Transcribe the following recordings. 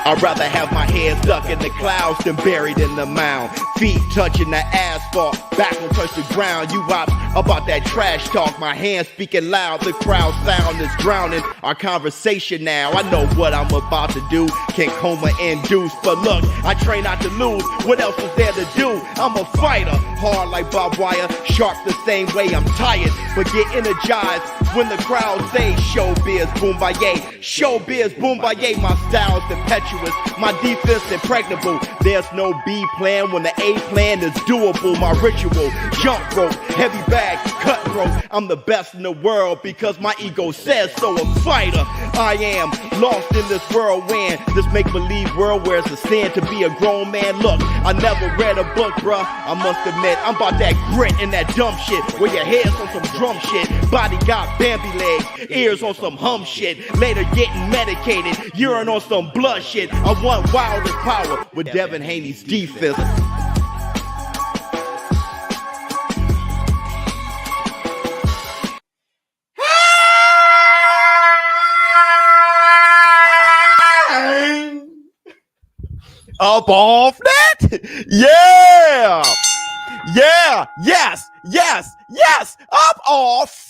I'd rather have my head stuck in the clouds than buried in the mound. Feet touching the asphalt, back will touch the ground. You ops about that trash talk, my hands speaking loud. The crowd sound is drowning our conversation now. I know what I'm about to do, can coma induce. But look, I train not to lose, what else is there to do? I'm a fighter, hard like barbed wire, sharp the same way I'm tired, but get energized when the crowd say showbiz boombaye. Showbiz boombaye, my style's impetuous, my defense impregnable. There's no B plan when the A plan is doable. My ritual, jump rope, heavy bag, cutthroat. I'm the best in the world because my ego says so. A fighter, I am lost in this whirlwind, this make-believe world where it's a sin to be a grown man. Look, I never read a book, bruh, I must admit, I'm about that grit and that dumb shit, where your head's on some drum shit, body got Bambi legs, ears on some hum shit, later getting medicated, urine on some blood shit. I want wildest power with Devin Haney's defense. Up off that? Yeah! Yeah! Yes! Yes! Yes! Up off!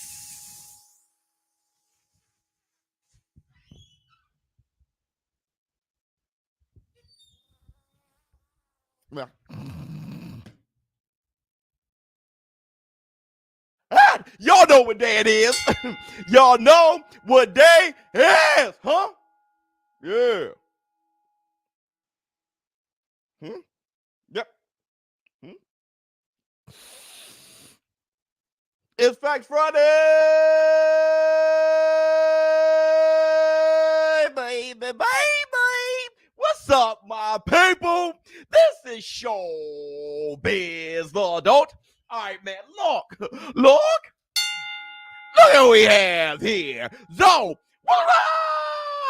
Well. Y'all know what day it is. Y'all know what day it is, huh? Yeah. Yep. It's Facts Friday, baby. What's up, my people? This is ShowBizz The Adult. All right, man. Look who we have here. So, what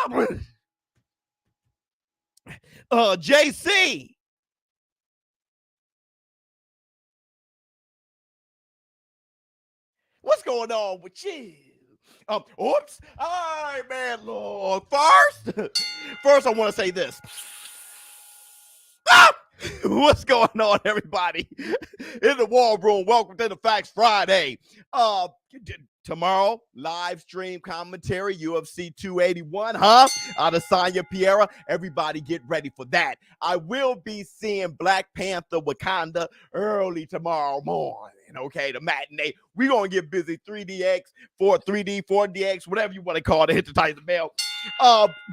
up? JC. What's going on with you? Oops. All right, man. Look, first I want to say this. What's going on, everybody? In the war room, welcome to the Facts Friday. Tomorrow, live stream commentary, UFC 281, huh? Adesanya Pierre. Everybody get ready for that. I will be seeing Black Panther Wakanda early tomorrow morning, okay? The matinee. We're going to get busy 3DX, 4DX, whatever you want to call it. Hit the Tyson bell.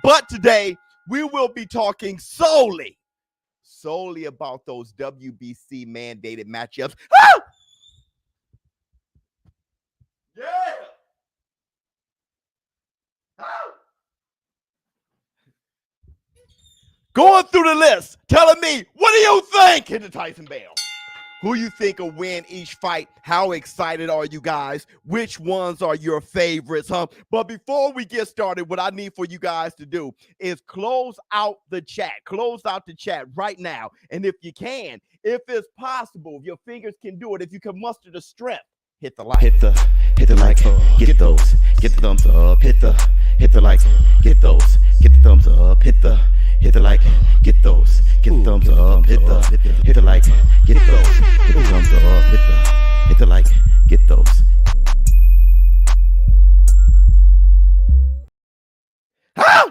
But today, we will be talking solely about those WBC mandated matchups. Ah! Yeah. Ah! Going through the list, telling me, what do you think? Hit the Tyson bell. Who you think will win each fight? How excited are you guys? Which ones are your favorites, huh? But before we get started, what I need for you guys to do is close out the chat. Close out the chat right now. And if you can, if it's possible, if your fingers can do it, if you can muster the strength, hit the like. Hit the like. Get those. Get the thumbs up. Hit the like. Get those. Get the thumbs up. Hit the like. Get those. Get the thumbs up. Hit the like. Get those. Hit the thumbs up. Hit the like. Get those. Huh?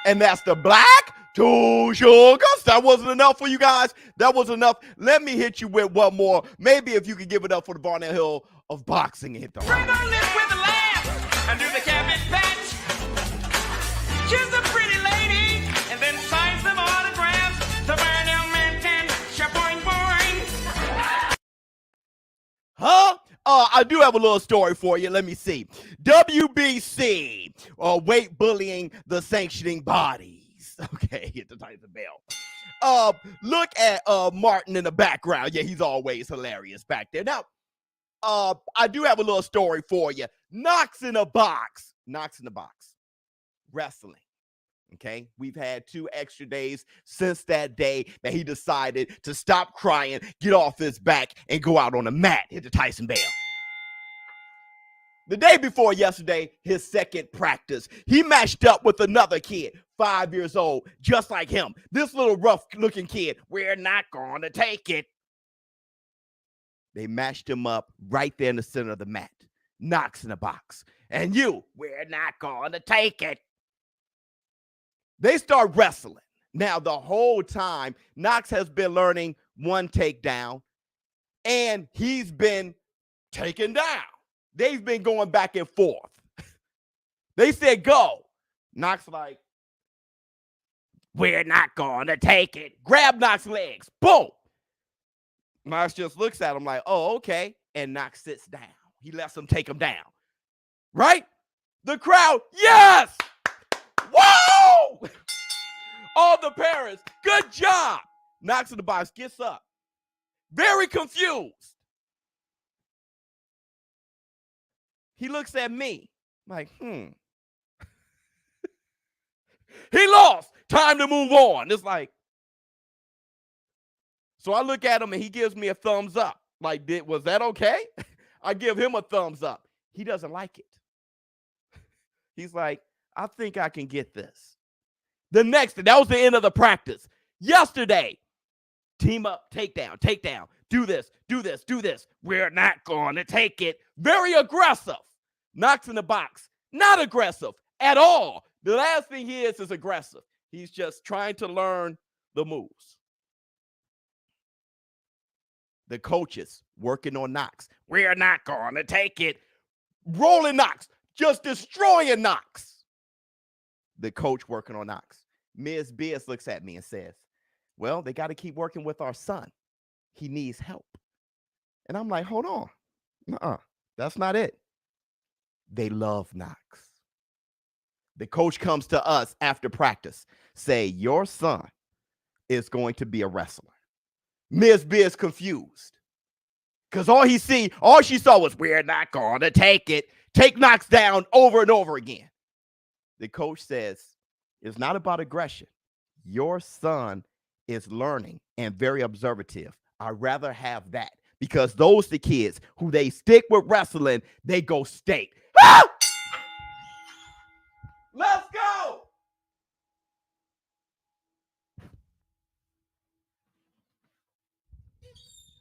And that's the Black Two Sugars. That wasn't enough for you guys. That wasn't enough. Let me hit you with one more. Maybe if you could give it up for the Barnett Hill of boxing and hit the line. Bring on this with a laugh and do the cabbage patch. She's a pretty lady and then sign some autographs. The Barnell man can boing boing. Huh? I do have a little story for you. Let me see. WBC, weight bullying the sanctioning bodies. Okay, hit the Tyson bell. Look at Martin in the background. Yeah, he's always hilarious back there. Now, I do have a little story for you. Knox in a box. Wrestling. Okay, we've had 2 extra days since that day that he decided to stop crying, get off his back, and go out on the mat. Hit the Tyson bell. The day before yesterday, his second practice, he matched up with another kid, 5 years old, just like him. This little rough-looking kid, we're not going to take it. They matched him up right there in the center of the mat. Knox in the box. And you, we're not going to take it. They start wrestling. Now, the whole time, Knox has been learning one takedown, and he's been taken down. They've been going back and forth. They said, go. Knox like, we're not going to take it. Grab Knox's legs. Boom. Knox just looks at him like, oh, okay. And Knox sits down. He lets him take him down. Right? The crowd, yes! Whoa! All the parents, good job. Knox in the box, gets up. Very confused. He looks at me like, He lost. Time to move on. It's like, so I look at him and he gives me a thumbs up. Like, was that okay? I give him a thumbs up. He doesn't like it. He's like, I think I can get this. That was the end of the practice. Yesterday, team up, takedown, takedown. Do this, do this, do this. We're not going to take it. Very aggressive. Knox in the box. Not aggressive at all. The last thing he is aggressive. He's just trying to learn the moves. The coaches working on Knox. We're not going to take it. Rolling Knox. Just destroying Knox. The coach working on Knox. Ms. Biz looks at me and says, well, they got to keep working with our son. He needs help. And I'm like, hold on. That's not it. They love Knox. The coach comes to us after practice, say, your son is going to be a wrestler. Ms. Biz confused. Because all she saw was, we're not going to take it. Take Knox down over and over again. The coach says, it's not about aggression. Your son is learning and very observative. I'd rather have that because those the kids who they stick with wrestling, they go state. Ah! Let's go.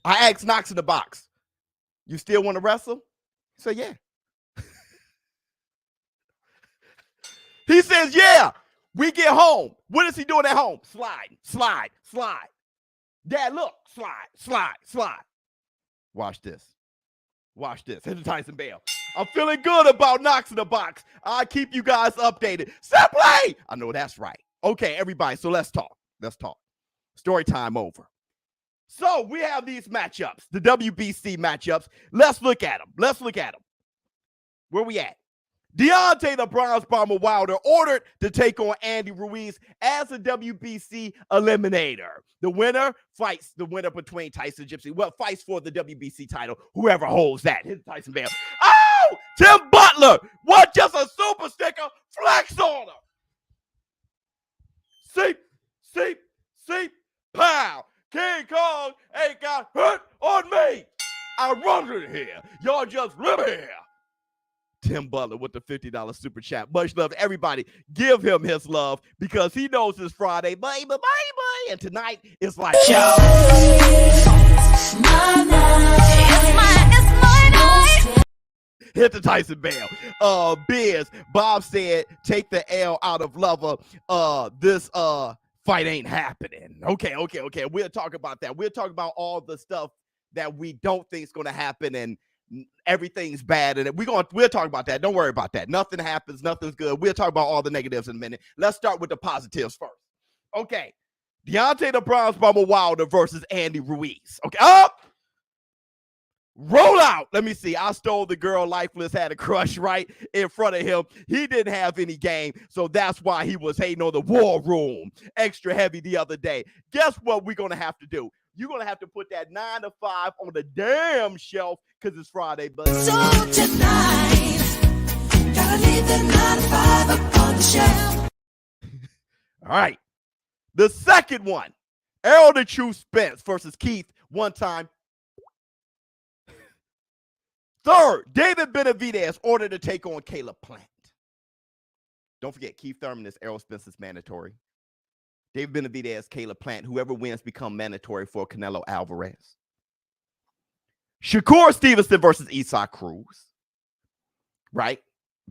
I asked Knox in the box, you still want to wrestle? He said, yeah. He says, yeah. We get home. What is he doing at home? Slide. Dad, look. Slide. Watch this. Hit the Tyson Bell. I'm feeling good about Knox in the box. I'll keep you guys updated. Simply! I know that's right. Okay, everybody, so let's talk. Story time over. So we have these matchups, the WBC matchups. Let's look at them. Where we at? Deontay the Bronze Bomber Wilder ordered to take on Andy Ruiz as a WBC eliminator. The winner fights the winner between Tyson Gypsy. Well, fights for the WBC title. Whoever holds that. Hit Tyson Bell. Oh! Tim Butler! What? Just a super sticker? Flex on him. Seep. Pow. King Kong ain't got hurt on me. I run it here. Y'all just live here. Tim Butler with the $50 super chat. Much love, everybody. Give him his love because he knows it's Friday. Bye. And tonight is like, It's my night. hit the Tyson Bell. Bob said, take the L out of Lover. This fight ain't happening. Okay. We'll talk about that. We'll talk about all the stuff that we don't think is going to happen and everything's bad, and we'll talk about that. Don't worry about that. Nothing happens, nothing's good. We'll talk about all the negatives in a minute. Let's start with the positives first. Okay, Deontay the Bronze Bomber Wilder versus Andy Ruiz. Okay, up, roll out. Let me see. I stole the girl. Lifeless had a crush right in front of him. He didn't have any game, so that's why he was hating on the War Room extra heavy the other day. Guess what we're gonna have to do? You're going to have to put that 9 to 5 on the damn shelf because it's Friday, but So tonight, gotta leave that 9 to 5 up on the shelf. all right. The second one, Errol the True Spence versus Keith one time. Third, David Benavidez ordered to take on Caleb Plant. Don't forget, Keith Thurman is Errol Spence's mandatory. David Benavidez, Caleb Plant, whoever wins become mandatory for Canelo Alvarez. Shakur Stevenson versus Isaac Cruz, right?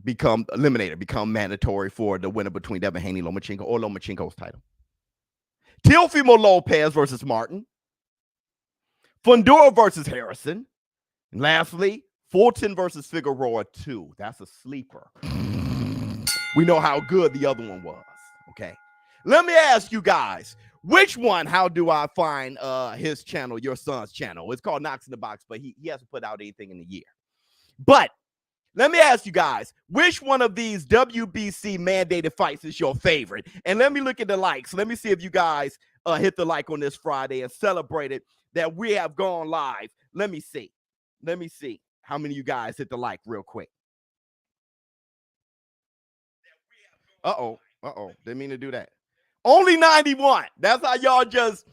Become eliminated, become mandatory for the winner between Devin Haney, Lomachenko, or Lomachenko's title. Teofimo Lopez versus Martin. Fundora versus Harrison. And lastly, Fulton versus Figueroa 2. That's a sleeper. We know how good the other one was, okay? Let me ask you guys, which one, how do I find his channel, your son's channel? It's called Knox in the Box, but he hasn't put out anything in a year. But let me ask you guys, which one of these WBC mandated fights is your favorite? And let me look at the likes. Let me see if you guys hit the like on this Friday and celebrated that we have gone live. Let me see. Let me see how many of you guys hit the like real quick. Uh-oh. Didn't mean to do that. Only 91. That's how y'all just,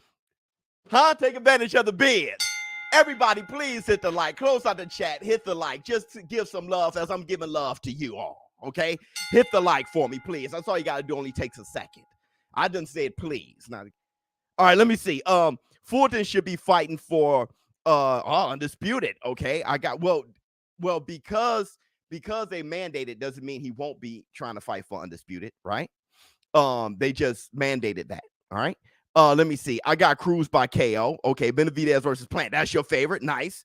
take advantage of the bids. Everybody, please hit the like. Close out the chat. Hit the like. Just to give some love as I'm giving love to you all, okay? Hit the like for me, please. That's all you got to do. Only takes a second. I didn't say it, please. Now, all right, let me see. Fulton should be fighting for undisputed, okay? Well, because they mandated doesn't mean he won't be trying to fight for undisputed, right? They just mandated that. All right. Let me see. I got Cruz by KO. Okay, Benavidez versus Plant. That's your favorite. Nice.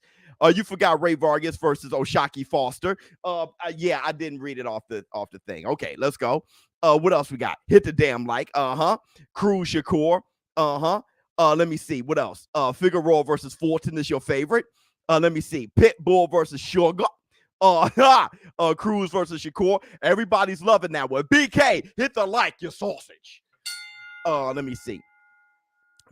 You forgot Ray Vargas versus Oshaki Foster. Yeah, I didn't read it off the thing. Okay, let's go. What else we got? Hit the damn like. Cruz Shakur. Let me see. What else? Figueroa versus Fulton is your favorite. Let me see. Pitbull versus Sugar. Cruz versus Shakur. Everybody's loving that one. BK, hit the like, you sausage. Let me see.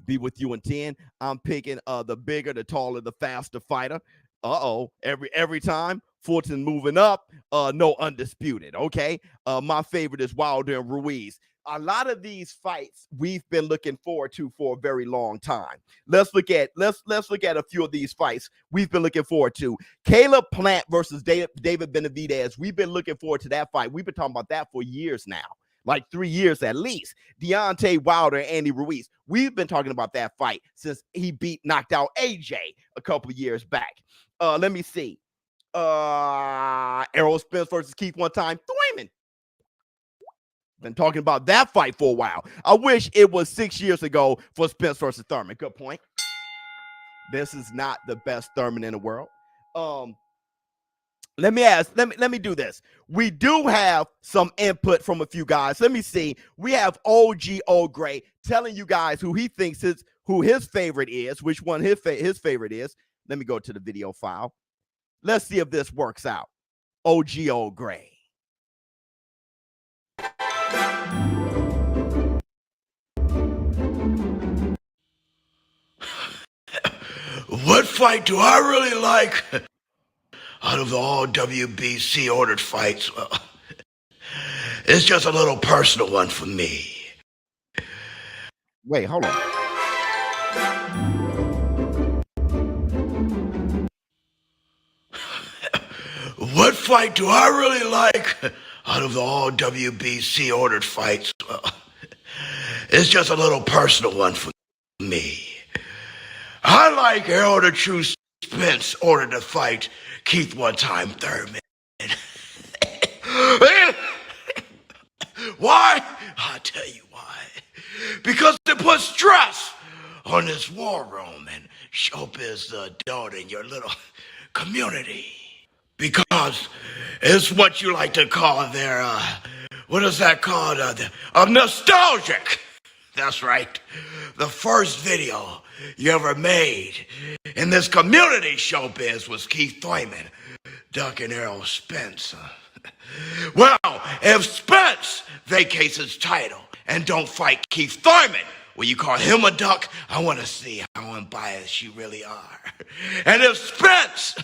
Be with you in 10. I'm picking the bigger, the taller, the faster fighter. Every time Fulton moving up. No undisputed. Okay. My favorite is Wilder and Ruiz. A lot of these fights we've been looking forward to for a very long time. Let's look at a few of these fights we've been looking forward to. Caleb Plant versus David Benavidez. We've been looking forward to that fight. We've been talking about that for years now, like 3 years at least. Deontay Wilder and Andy Ruiz. We've been talking about that fight since he knocked out AJ a couple of years back. Let me see. Errol Spence versus Keith one time. Thurman. Been talking about that fight for a while. I wish it was 6 years ago for Spence versus Thurman. Good point. This is not the best Thurman in the world. Let me do this. We do have some input from a few guys. Let me see. We have OG O'Gray telling you guys who he thinks who his favorite is, which one his favorite is. Let me go to the video file. Let's see if this works out. OG O'Gray. What fight do I really like out of all WBC ordered fights? Well, it's just a little personal one for me. Wait, hold on. What fight do I really like out of all WBC ordered fights? Well, it's just a little personal one for me. I like Errol the True Spence ordered to fight Keith one time Thurman. Why? I'll tell you why. Because it puts stress on this war room and ShowBizz The Adult in your little community. Because it's what you like to call their, what is that called? Nostalgic. That's right. The first video you ever made in this community showbiz was Keith Thurman ducking Errol Spence. Well, if Spence vacates his title and don't fight Keith Thurman, will you call him a duck? I want to see how unbiased you really are. And if Spence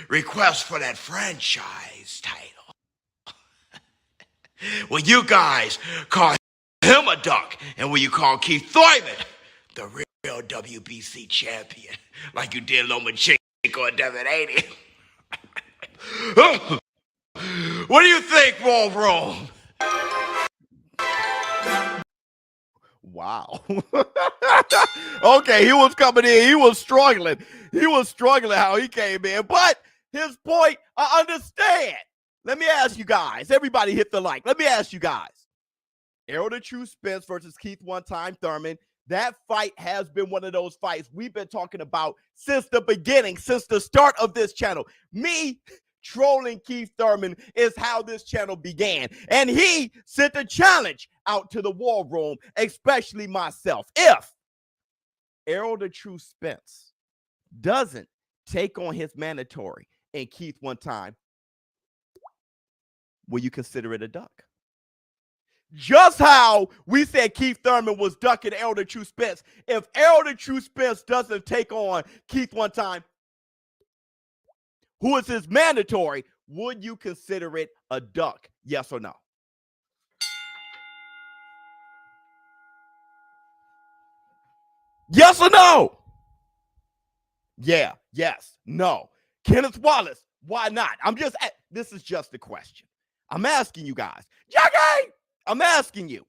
requests for that franchise title, will you guys call him a duck? And will you call Keith Thurman the real WBC champion, like you did Lomachenko and Devin Haney? What do you think, War Room? Wow. Okay, he was coming in. He was struggling. He was struggling how he came in. But his point, I understand. Let me ask you guys. Everybody hit the like. Let me ask you guys. Errol the True Spence versus Keith One Time Thurman. That fight has been one of those fights we've been talking about since the beginning, since the start of this channel. Me trolling Keith Thurman is how this channel began. And he sent a challenge out to the war room, especially myself. If Errol the True Spence doesn't take on his mandatory and Keith One Time, will you consider it a duck? Just how we said Keith Thurman was ducking Errol the True Spence. If Errol the True Spence doesn't take on Keith One Time, who is his mandatory, would you consider it a duck? Yes or no? Yes or no? Yeah, yes, no. Kenneth Wallace, why not? This is just a question. I'm asking you guys. Jackie, I'm asking you.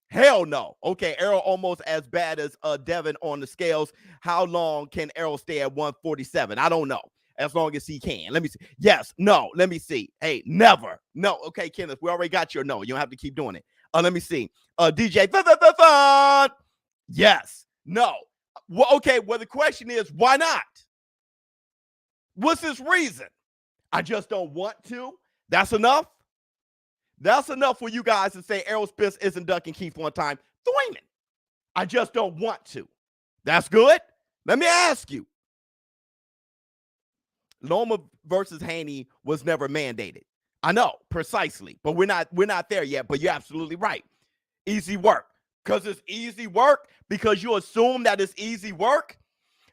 Hell no. Okay, Errol almost as bad as Devin on the scales. How long can Errol stay at 147? I don't know. As long as he can. Let me see. Yes, no. Let me see. Hey, never. No. Okay, Kenneth, we already got your no. You don't have to keep doing it. Let me see. DJ. Yes. No. Well, okay, well, the question is, why not? What's his reason? I just don't want to. That's enough. That's enough for you guys to say Errol Spence isn't ducking Keith One Time Thurman. I just don't want to. That's good. Let me ask you. Loma versus Haney was never mandated. I know, precisely, but we're not there yet, but you're absolutely right. Easy work. Because it's easy work, because you assume that it's easy work.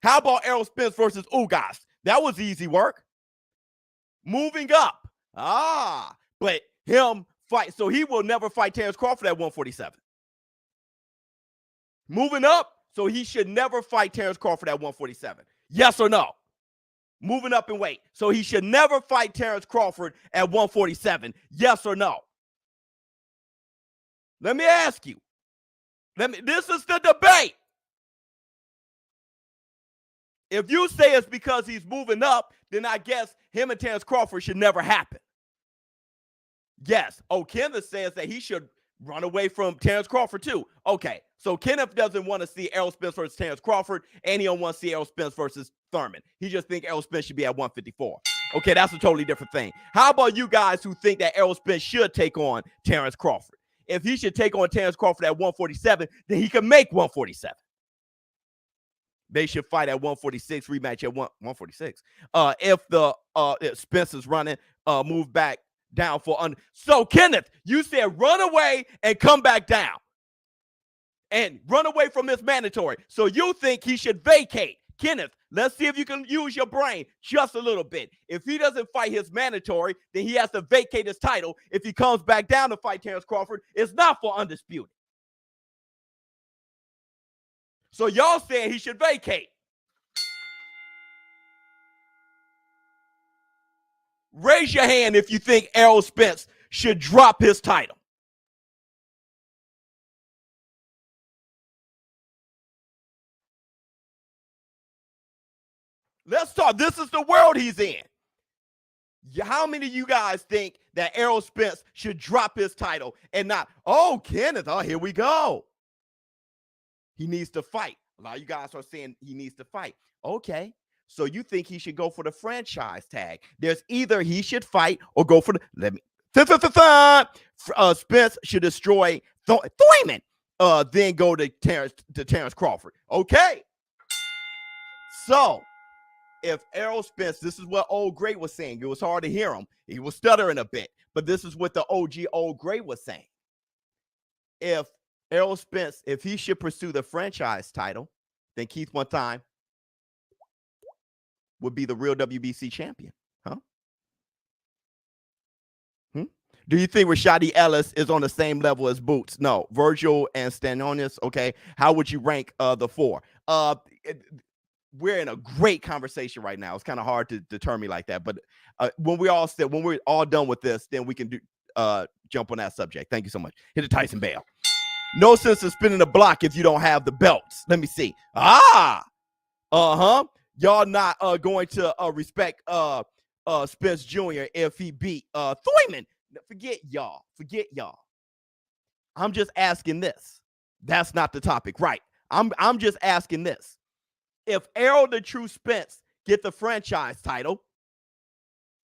How about Errol Spence versus Ugas? That was easy work. Moving up. But him fight, so he will never fight Terrence Crawford at 147. Moving up, so he should never fight Terrence Crawford at 147. Yes or no? Moving up in weight, so he should never fight Terrence Crawford at 147. Yes or no? Let me ask you. This is the debate. If you say it's because he's moving up, then I guess him and Terrence Crawford should never happen. Yes. Oh, Kenneth says that he should run away from Terrence Crawford too. Okay. So Kenneth doesn't want to see Errol Spence versus Terrence Crawford, and he don't want to see Errol Spence versus Thurman. He just thinks Errol Spence should be at 154. Okay, that's a totally different thing. How about you guys who think that Errol Spence should take on Terrence Crawford? If he should take on Terrence Crawford at 147, then he can make 147. They should fight at 146, rematch at 146. If Spence is running, move back down for under. So, Kenneth, you said run away and come back down. And run away from his mandatory. So you think he should vacate. Kenneth, let's see if you can use your brain just a little bit. If he doesn't fight his mandatory, then he has to vacate his title. If he comes back down to fight Terrence Crawford, it's not for undisputed. So y'all saying he should vacate. Raise your hand if you think Errol Spence should drop his title. Let's talk. This is the world he's in. How many of you guys think that Errol Spence should drop his title and not, oh, Kenneth, oh, here we go. He needs to fight. A lot of you guys are saying he needs to fight. Okay. So you think he should go for the franchise tag. There's either he should fight or go for the, Spence should destroy Thurman, then go to Terrence Crawford. Okay. So, if Errol Spence, this is what Old Great was saying. It was hard to hear him. He was stuttering a bit, but this is what the OG Old Great was saying. If Errol Spence, if he should pursue the franchise title, then Keith One Time would be the real WBC champion. Huh? Do you think Rashadi Ellis is on the same level as Boots? No. Virgil and Stanionis, okay. How would you rank the four? we're in a great conversation right now. It's kind of hard to deter me like that, but when we're all done with this, then we can do jump on that subject. Thank you so much. Hit the Tyson Bale. No sense in spinning the block if you don't have the belts. Let me see. Y'all not going to respect Spence Jr. if he beat Thurman. Forget y'all. I'm just asking this. That's not the topic, right? I'm just asking this. If Errol the True Spence get the franchise title,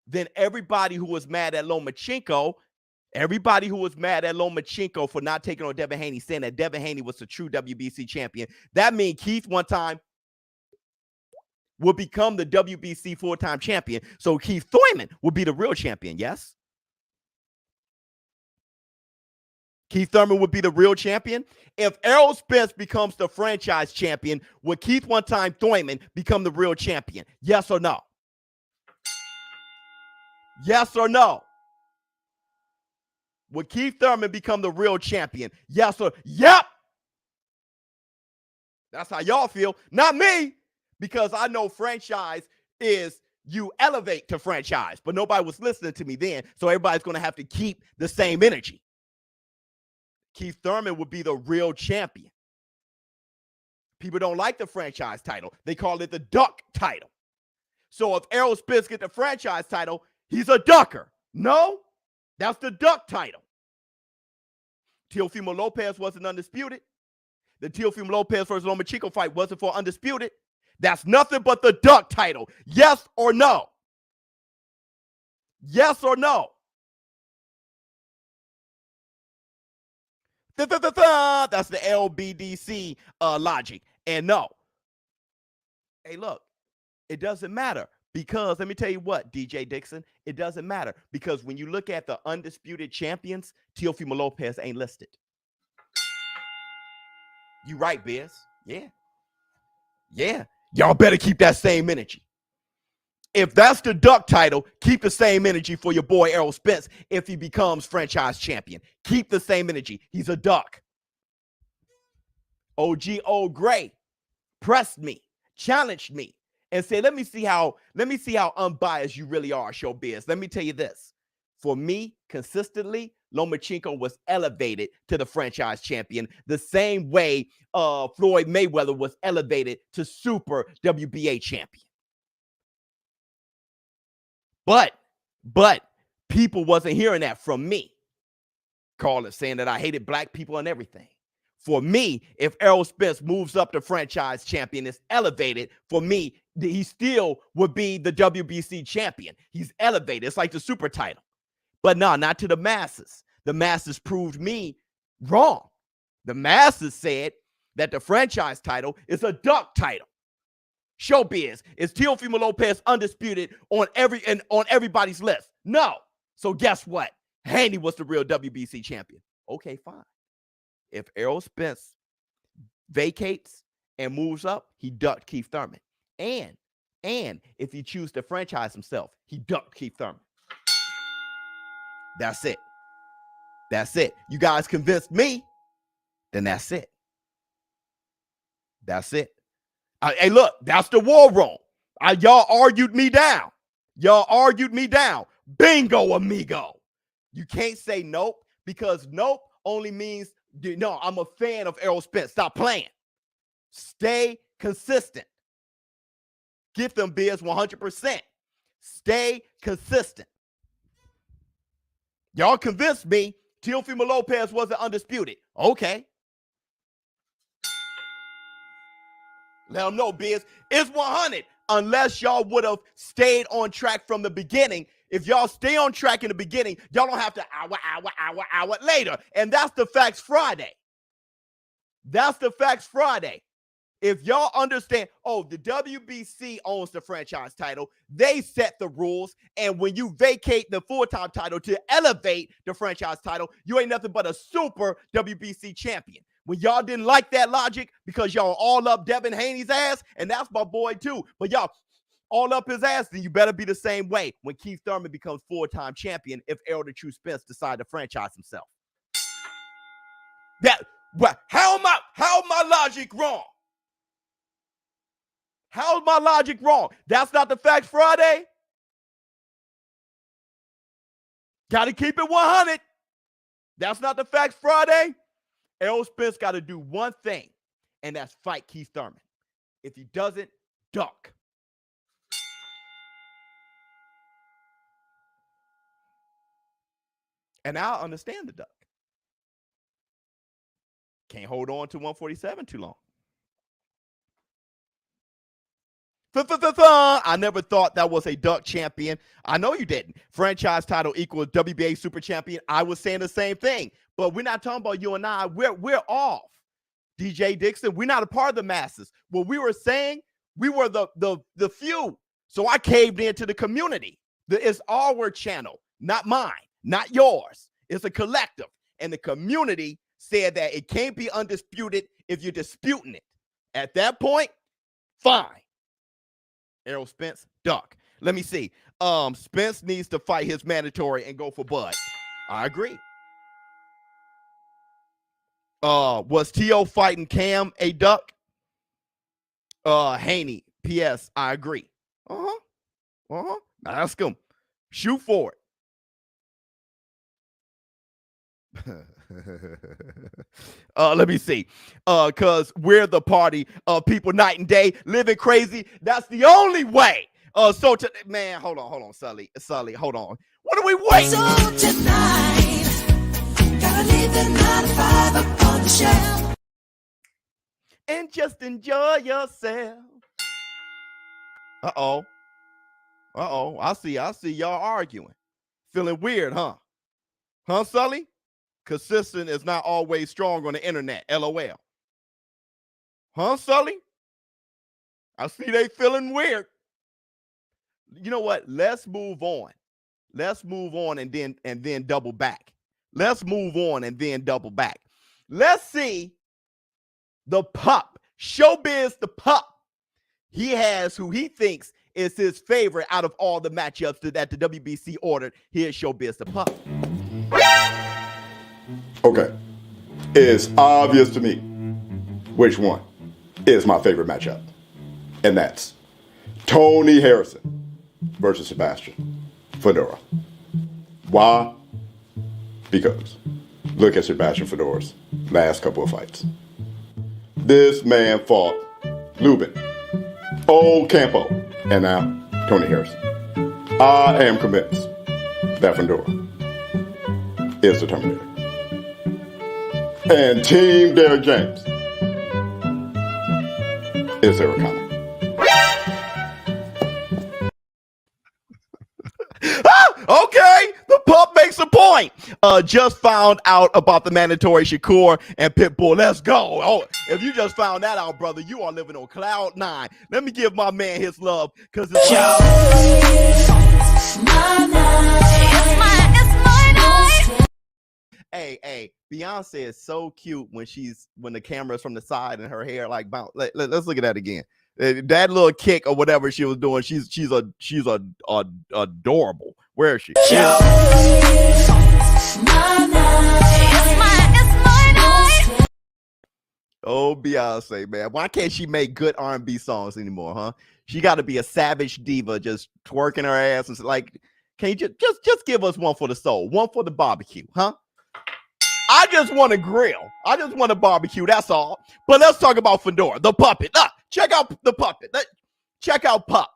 then everybody who was mad at Lomachenko for not taking on Devin Haney, saying that Devin Haney was the true WBC champion, that means Keith one time will become the WBC four-time champion. So Keith Thurman will be the real champion, yes? Keith Thurman would be the real champion. If Errol Spence becomes the franchise champion, would Keith one-time Thurman become the real champion? Yes or no? Yes or no? Would Keith Thurman become the real champion? Yes or yep? That's how y'all feel. Not me, because I know franchise is you elevate to franchise, but nobody was listening to me then, so everybody's going to have to keep the same energy. Keith Thurman would be the real champion. People don't like the franchise title. They call it the duck title. So if Errol Spence get the franchise title, he's a ducker. No, that's the duck title. Teofimo Lopez wasn't undisputed. The Teofimo Lopez versus Lomachenko fight wasn't for undisputed. That's nothing but the duck title. Yes or no? Yes or no? That's the LBDC logic. And no. Hey, look, it doesn't matter because let me tell you what, DJ Dixon, it doesn't matter because when you look at the undisputed champions, Teofimo Lopez ain't listed. You right, Biz. Yeah. Y'all better keep that same energy. If that's the duck title, keep the same energy for your boy Errol Spence if he becomes franchise champion. Keep the same energy. He's a duck. OG Old Gray pressed me, challenged me, and said, let me see how unbiased you really are, ShowBizz. Let me tell you this. For me, consistently, Lomachenko was elevated to the franchise champion the same way Floyd Mayweather was elevated to super WBA champion. But people wasn't hearing that from me. Calling, saying that I hated black people and everything. For me, if Errol Spence moves up to franchise champion, is elevated, for me, he still would be the WBC champion. He's elevated. It's like the super title. But no, not to the masses. The masses proved me wrong. The masses said that the franchise title is a duck title. ShowBizz, is Teofimo Lopez undisputed on everybody's list? No. So guess what? Haney was the real WBC champion. Okay, fine. If Errol Spence vacates and moves up, he ducked Keith Thurman. And if he chooses to franchise himself, he ducked Keith Thurman. That's it. That's it. You guys convinced me, then that's it. That's it. Hey, look, that's the war room. Y'all argued me down. Bingo, amigo. You can't say nope because nope only means, no, I'm a fan of Errol Spence. Stop playing. Stay consistent. Give them Biz 100%. Stay consistent. Y'all convinced me Teofimo Lopez wasn't undisputed. Okay. Let them know, Biz. It's 100 unless y'all would have stayed on track from the beginning. If y'all stay on track in the beginning, y'all don't have to hour later. And that's the Facts Friday. That's the Facts Friday. If y'all understand, the WBC owns the franchise title. They set the rules. And when you vacate the full-time title to elevate the franchise title, you ain't nothing but a super WBC champion. When y'all didn't like that logic because y'all all up Devin Haney's ass, and that's my boy too, but y'all all up his ass, then you better be the same way when Keith Thurman becomes four-time champion if Errol the True Spence decide to franchise himself. How am my logic wrong? How's my logic wrong? That's not the Facts Friday. Got to keep it 100. That's not the Facts Friday. Errol Spence got to do one thing, and that's fight Keith Thurman. If he doesn't, duck. And I understand the duck. Can't hold on to 147 too long. I never thought that was a duck champion. I know you didn't. Franchise title equals WBA super champion. I was saying the same thing, but we're not talking about you and I. We're off. DJ Dixon, we're not a part of the masses. What we were saying, we were the few. So I caved into the community. It's our channel, not mine, not yours. It's a collective. And the community said that it can't be undisputed if you're disputing it. At that point, fine. Errol Spence, duck. Let me see. Spence needs to fight his mandatory and go for Bud. I agree. Was T.O. fighting Cam a duck? Haney, P.S. I agree. Ask him. Shoot for it. Let me see. Because we're the party of people night and day living crazy. That's the only way. Man, hold on, Sully, hold on. What are we waiting? So tonight, gotta leave the 9 to 5 up on the shelf. And just enjoy yourself. Uh-oh. I see y'all arguing. Feeling weird, huh? Huh, Sully? Consistent is not always strong on the internet. LOL. Huh, Sully? I see they feeling weird. You know what? Let's move on. Let's move on and then double back. Let's move on and then double back. Let's see the pup. ShowBizz the pup. He has who he thinks is his favorite out of all the matchups that the WBC ordered. Here's ShowBizz the pup. Okay, it's obvious to me which one is my favorite matchup, and that's Tony Harrison versus Sebastian Fundora. Why? Because look at Sebastian Fundora's last couple of fights. This man fought Lubin, Old Campo, and now Tony Harrison. I am convinced that Fundora is the Terminator. And Team Derrick James is Sarah Connor. Okay, the pup makes a point. Just found out about the mandatory Shakur and Pitbull. Let's go. Oh, if you just found that out, brother, you are living on cloud 9. Let me give my man his love because it's My night. Hey, Beyonce is so cute when the camera's from the side and her hair like bounce. Let's look at that again. That little kick or whatever she was doing, she's adorable. Where is she? Oh, Beyonce, man. Why can't she make good R&B songs anymore, huh? She got to be a savage diva just twerking her ass and like, can you just give us one for the soul, one for the barbecue, huh? I just want to grill. I just want to barbecue. That's all. But let's talk about Fundora, the puppet. Check out the puppet. Check out Pup.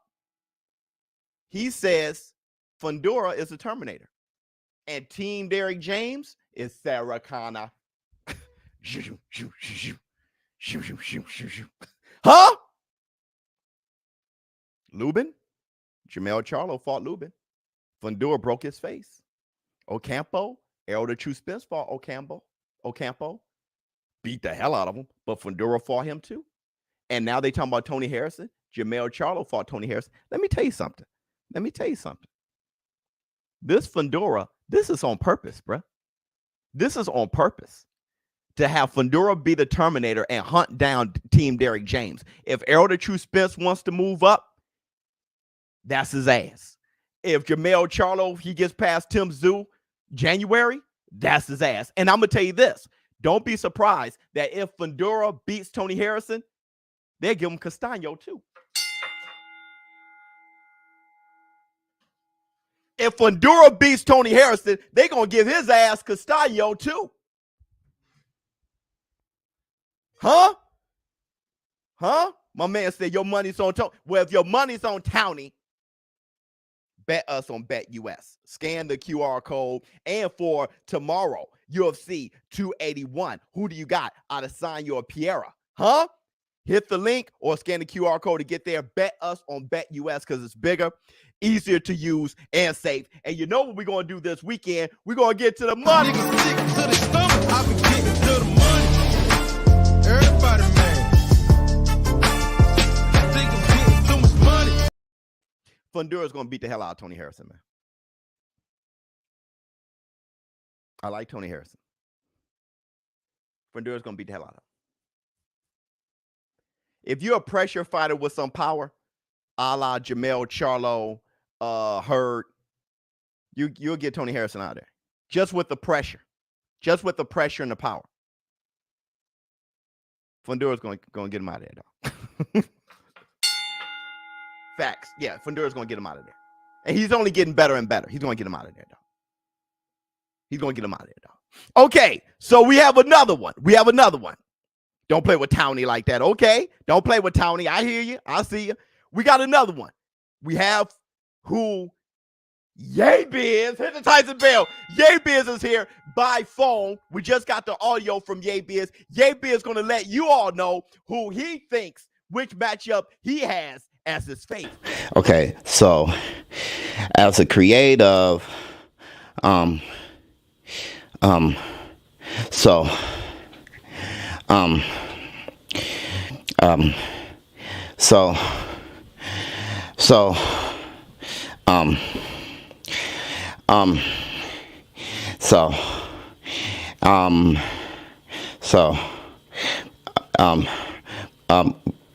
He says Fundora is a Terminator. And Team Derrick James is Sarah Connor. Huh? Lubin? Jamel Charlo fought Lubin. Fundora broke his face. Ocampo? Errol the True Spence fought Ocampo. Beat the hell out of him. But Fundora fought him too. And now they talking about Tony Harrison. Jamel Charlo fought Tony Harrison. Let me tell you something. This Fundora, this is on purpose, bruh. This is on purpose. To have Fundora be the Terminator and hunt down Team Derrick James. If Errol the True Spence wants to move up, that's his ass. If Jamel Charlo, he gets past Tim Tszyu January, that's his ass. And I'm going to tell you this. Don't be surprised that if Fundora beats Tony Harrison, they'll give him Castaño too. if Fundora beats Tony Harrison, they're going to give his ass Castillo too. Huh? My man said your money's on Tony. Well, if your money's on Tony, bet us on BetUS. Scan the QR code. And for tomorrow, UFC 281. Who do you got? Adesanya or Pereira? Huh? Hit the link or scan the QR code to get there. Bet us on BetUS because it's bigger, easier to use, and safe. And you know what we're going to do this weekend? We're going to get to the money. Everybody, man. Think I'm getting too much money. Fundora is going to beat the hell out of Tony Harrison, man. I like Tony Harrison. Fundora is going to beat the hell out of him. If you're a pressure fighter with some power, a la Jamel Charlo, Hurd, you'll get Tony Harrison out of there. Just with the pressure. Just with the pressure and the power. Fundora's going to get him out of there, dog. Facts. Yeah, Fundora's going to get him out of there. And he's only getting better and better. He's going to get him out of there, dog. He's going to get him out of there, dog. Okay, so we have another one. Don't play with Townie like that. Okay, don't play with Townie. I hear you. I see you. We got another one. We have who? ShowBizz. Hit the Tyson bell. ShowBizz is here by phone. We just got the audio from ShowBizz. ShowBizz is going to let you all know who he thinks, which matchup he has as his favorite. Okay, so as a creative,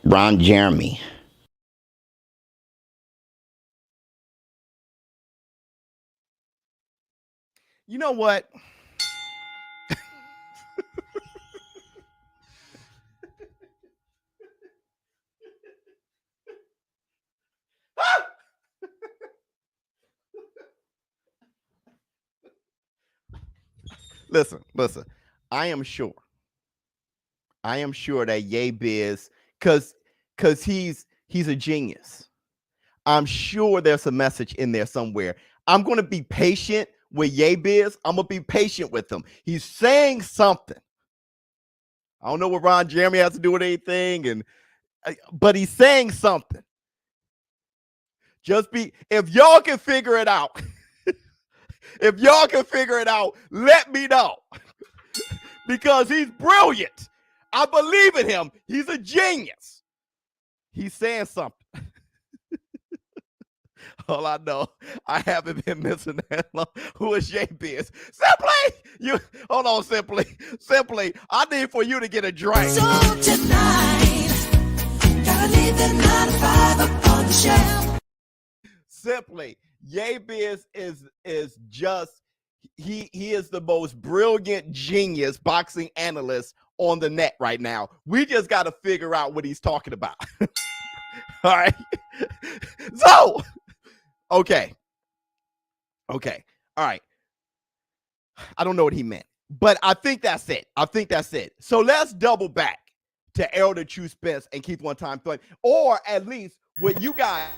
Ron Jeremy. You know what? Listen. I am sure that ShowBizz, because he's a genius. I'm sure there's a message in there somewhere. I'm going to be patient with ShowBizz. I'm going to be patient with him. He's saying something. I don't know what Ron Jeremy has to do with anything, but he's saying something. If y'all can figure it out, let me know. Because he's brilliant. I believe in him. He's a genius. He's saying something. All I know, I haven't been missing that long. Who is ShowBizz? Hold on, Simply. I need for you to get a drink. So tonight, gotta leave the 9 to 5 up on the shelf. Simply, ShowBizz is just he is the most brilliant genius boxing analyst on the net right now. We just got to figure out what he's talking about. All right. So, okay. All right. I don't know what he meant, but I think that's it. So let's double back to Elder True Spence and Keith One Time Flame, or at least what you guys.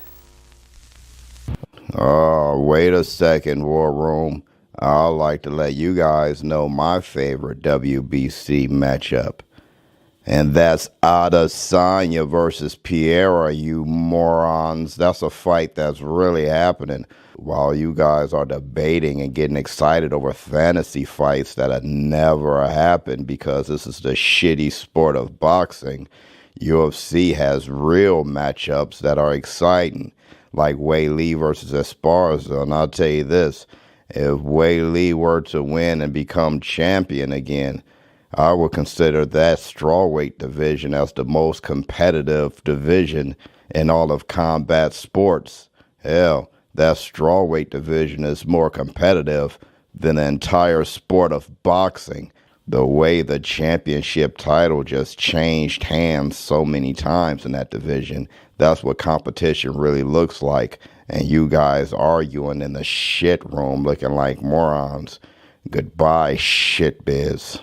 Oh, wait a second, War Room. I'd like to let you guys know my favorite WBC matchup. And that's Adesanya versus Pereira, you morons. That's a fight that's really happening. While you guys are debating and getting excited over fantasy fights that have never happened because this is the shitty sport of boxing, UFC has real matchups that are exciting, like Weili versus Esparza. And I'll tell you this, if Weili were to win and become champion again, I would consider that strawweight division as the most competitive division in all of combat sports. Hell, that strawweight division is more competitive than the entire sport of boxing. The way the championship title just changed hands so many times in that division, that's what competition really looks like. and you guys arguing in the shit room looking like morons. Goodbye, ShowBizz.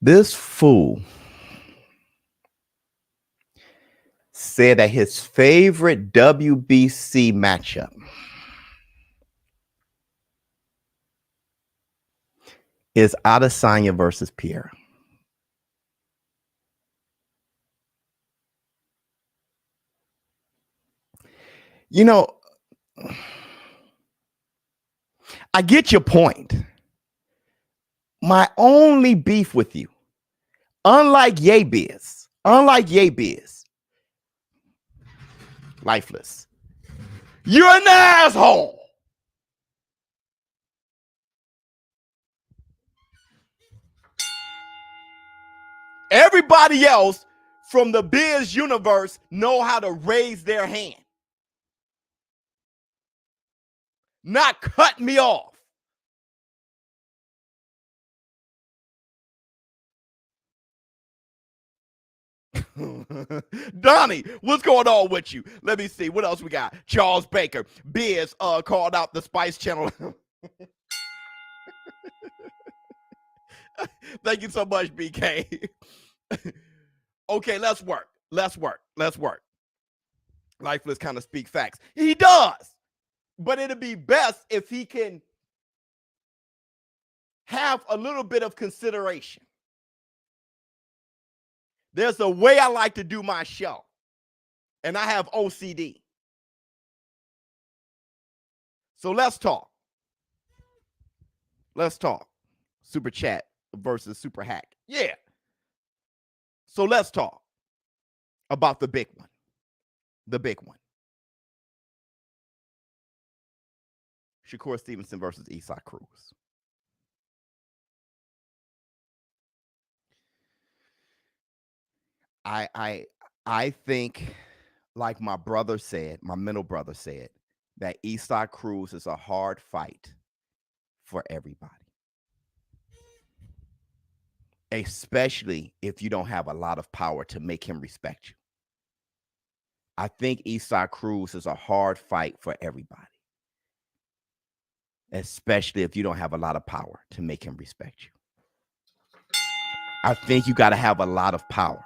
This fool said that his favorite WBC matchup is Adesanya versus Pierre. You know, I get your point. My only beef with you, unlike ShowBizz, lifeless, you're an asshole. Everybody else from the Biz universe know how to raise their hand, not cut me off. Donnie, what's going on with you? Let me see. What else we got? Charles Baker. Biz called out the Spice Channel. Thank you so much, BK. Okay, let's work. Lifeless kind of speak facts. He does. But it'd be best if he can have a little bit of consideration. There's a way I like to do my show, and I have OCD. So let's talk. Super chat versus super hack. Yeah. So let's talk about the big one. Shakur Stevenson versus Esai Cruz. I think, like my middle brother said, that Esai Cruz is a hard fight for everybody, especially if you don't have a lot of power to make him respect you. I think Esai Cruz is a hard fight for everybody, especially if you don't have a lot of power to make him respect you. I think you got to have a lot of power.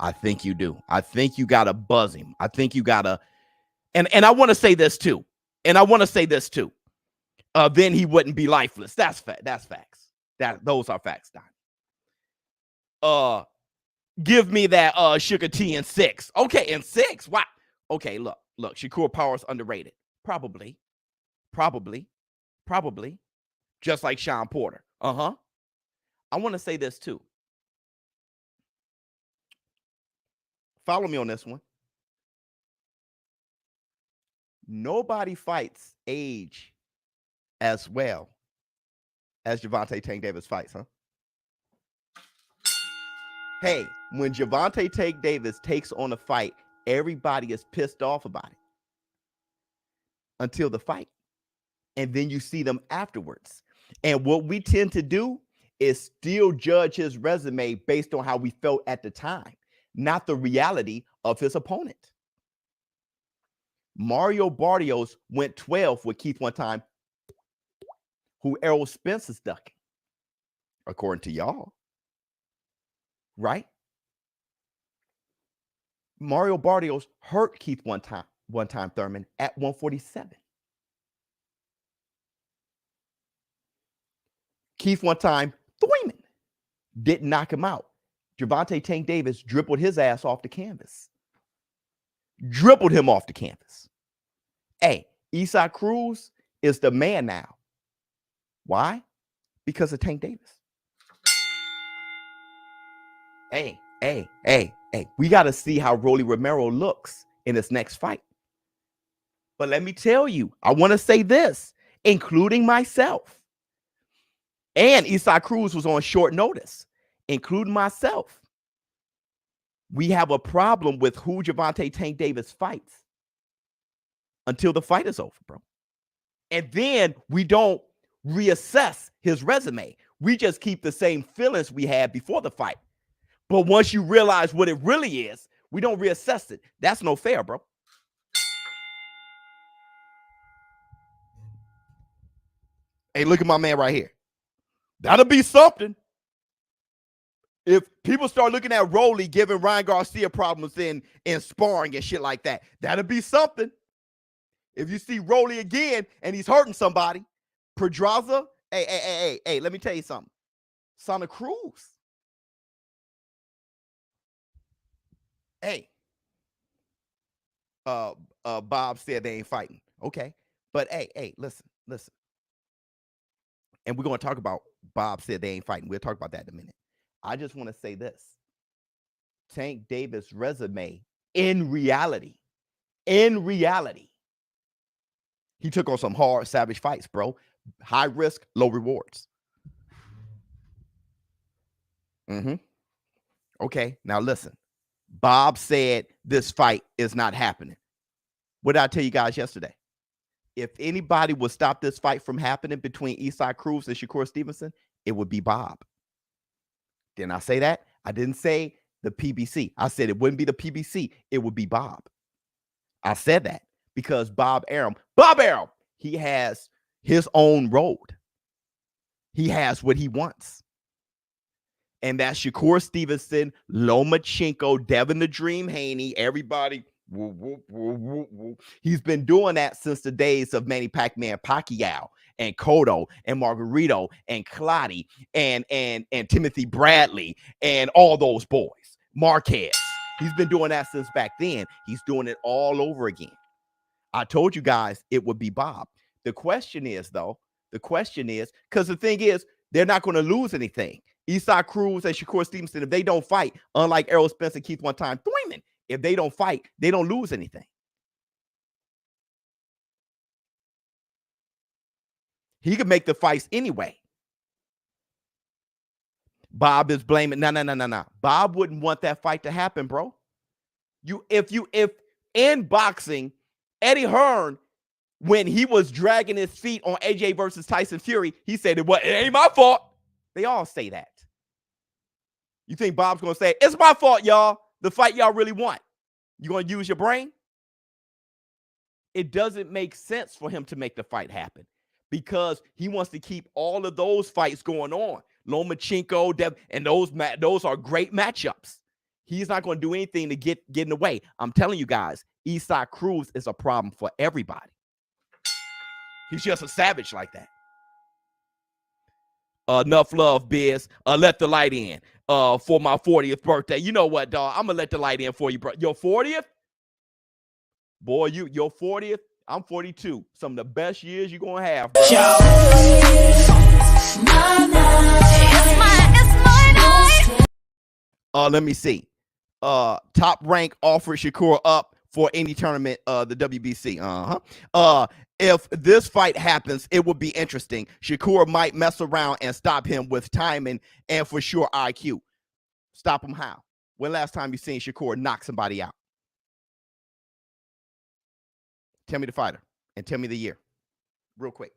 I think you do. I think you got to buzz him. I think you got to, and I want to say this too. Then he wouldn't be lifeless. That's facts. Those are facts, Don. Give me that Sugar T in 6. Okay, in 6. Wow. Okay, look. Shakur Power's underrated. Probably. Just like Sean Porter. I want to say this too. Follow me on this one. Nobody fights age as well as Gervonta Tank Davis fights, huh? Hey, when Gervonta Tank Davis takes on a fight, everybody is pissed off about it until the fight. And then you see them afterwards. And what we tend to do is still judge his resume based on how we felt at the time, not the reality of his opponent. Mario Barrios went 12 with Keith one time, who Errol Spence is ducking, according to y'all. Right? Mario Barrios hurt Keith one time Thurman at 147. Keith one time Thurman didn't knock him out. Gervonta Tank Davis dribbled his ass off the canvas. Dribbled him off the canvas. Hey, Esai Cruz is the man now. Why? Because of Tank Davis. Hey. We got to see how Rolly Romero looks in his next fight. But let me tell you, I want to say this, including myself. And Esai Cruz was on short notice, including myself. We have a problem with who Gervonta Tank Davis fights until the fight is over, bro. And then we don't reassess his resume. We just keep the same feelings we had before the fight. But once you realize what it really is, we don't reassess it. That's no fair, bro. Hey, look at my man right here. That'll be something. If people start looking at Rolly giving Ryan Garcia problems in sparring and shit like that, that'll be something. If you see Rolly again and he's hurting somebody, Pedraza, hey, let me tell you something. Santa Cruz. Hey. Bob said they ain't fighting. Okay. But hey, listen. And we're going to talk about Bob said they ain't fighting. We'll talk about that in a minute. I just want to say this. Tank Davis' resume, in reality, he took on some hard, savage fights, bro. High risk, low rewards. Okay, now listen. Bob said this fight is not happening. What did I tell you guys yesterday? If anybody would stop this fight from happening between Eastside Cruz and Shakur Stevenson, it would be Bob. Didn't I say that? I didn't say the PBC. I said it wouldn't be the PBC. It would be Bob. I said that because Bob Arum, he has his own road. He has what he wants. And that's Shakur Stevenson, Lomachenko, Devin the Dream Haney, everybody. He's been doing that since the days of Manny Pacquiao and Cotto and Margarito and Clottey and Timothy Bradley and all those boys. Marquez. He's been doing that since back then. He's doing it all over again. I told you guys it would be Bob. The question is, because the thing is, they're not going to lose anything. Eastside Cruz and Shakur Stevenson, if they don't fight, unlike Errol Spence and Keith one time Thurman, if they don't fight, they don't lose anything. He could make the fights anyway. Bob is blaming. No. Bob wouldn't want that fight to happen, bro. If in boxing, Eddie Hearn, when he was dragging his feet on AJ versus Tyson Fury, he said it ain't my fault. They all say that. You think Bob's gonna say it's my fault, y'all? The fight y'all really want. You gonna use your brain? It doesn't make sense for him to make the fight happen because he wants to keep all of those fights going on. Lomachenko, and those are great matchups. He's not going to do anything to get in the way. I'm telling you guys, Eastside Cruz is a problem for everybody. He's just a savage like that. Enough love, Biz. Let the light in for my 40th birthday. You know what, dog? I'm going to let the light in for you, bro. Your 40th? Boy, your 40th? I'm 42. Some of the best years you're going to have, bro. Let me see. Top rank offered Shakur up for any tournament, the WBC. If this fight happens, it would be interesting. Shakur might mess around and stop him with timing and for sure IQ. Stop him how? When last time you seen Shakur knock somebody out? Tell me the fighter and tell me the year. Real quick.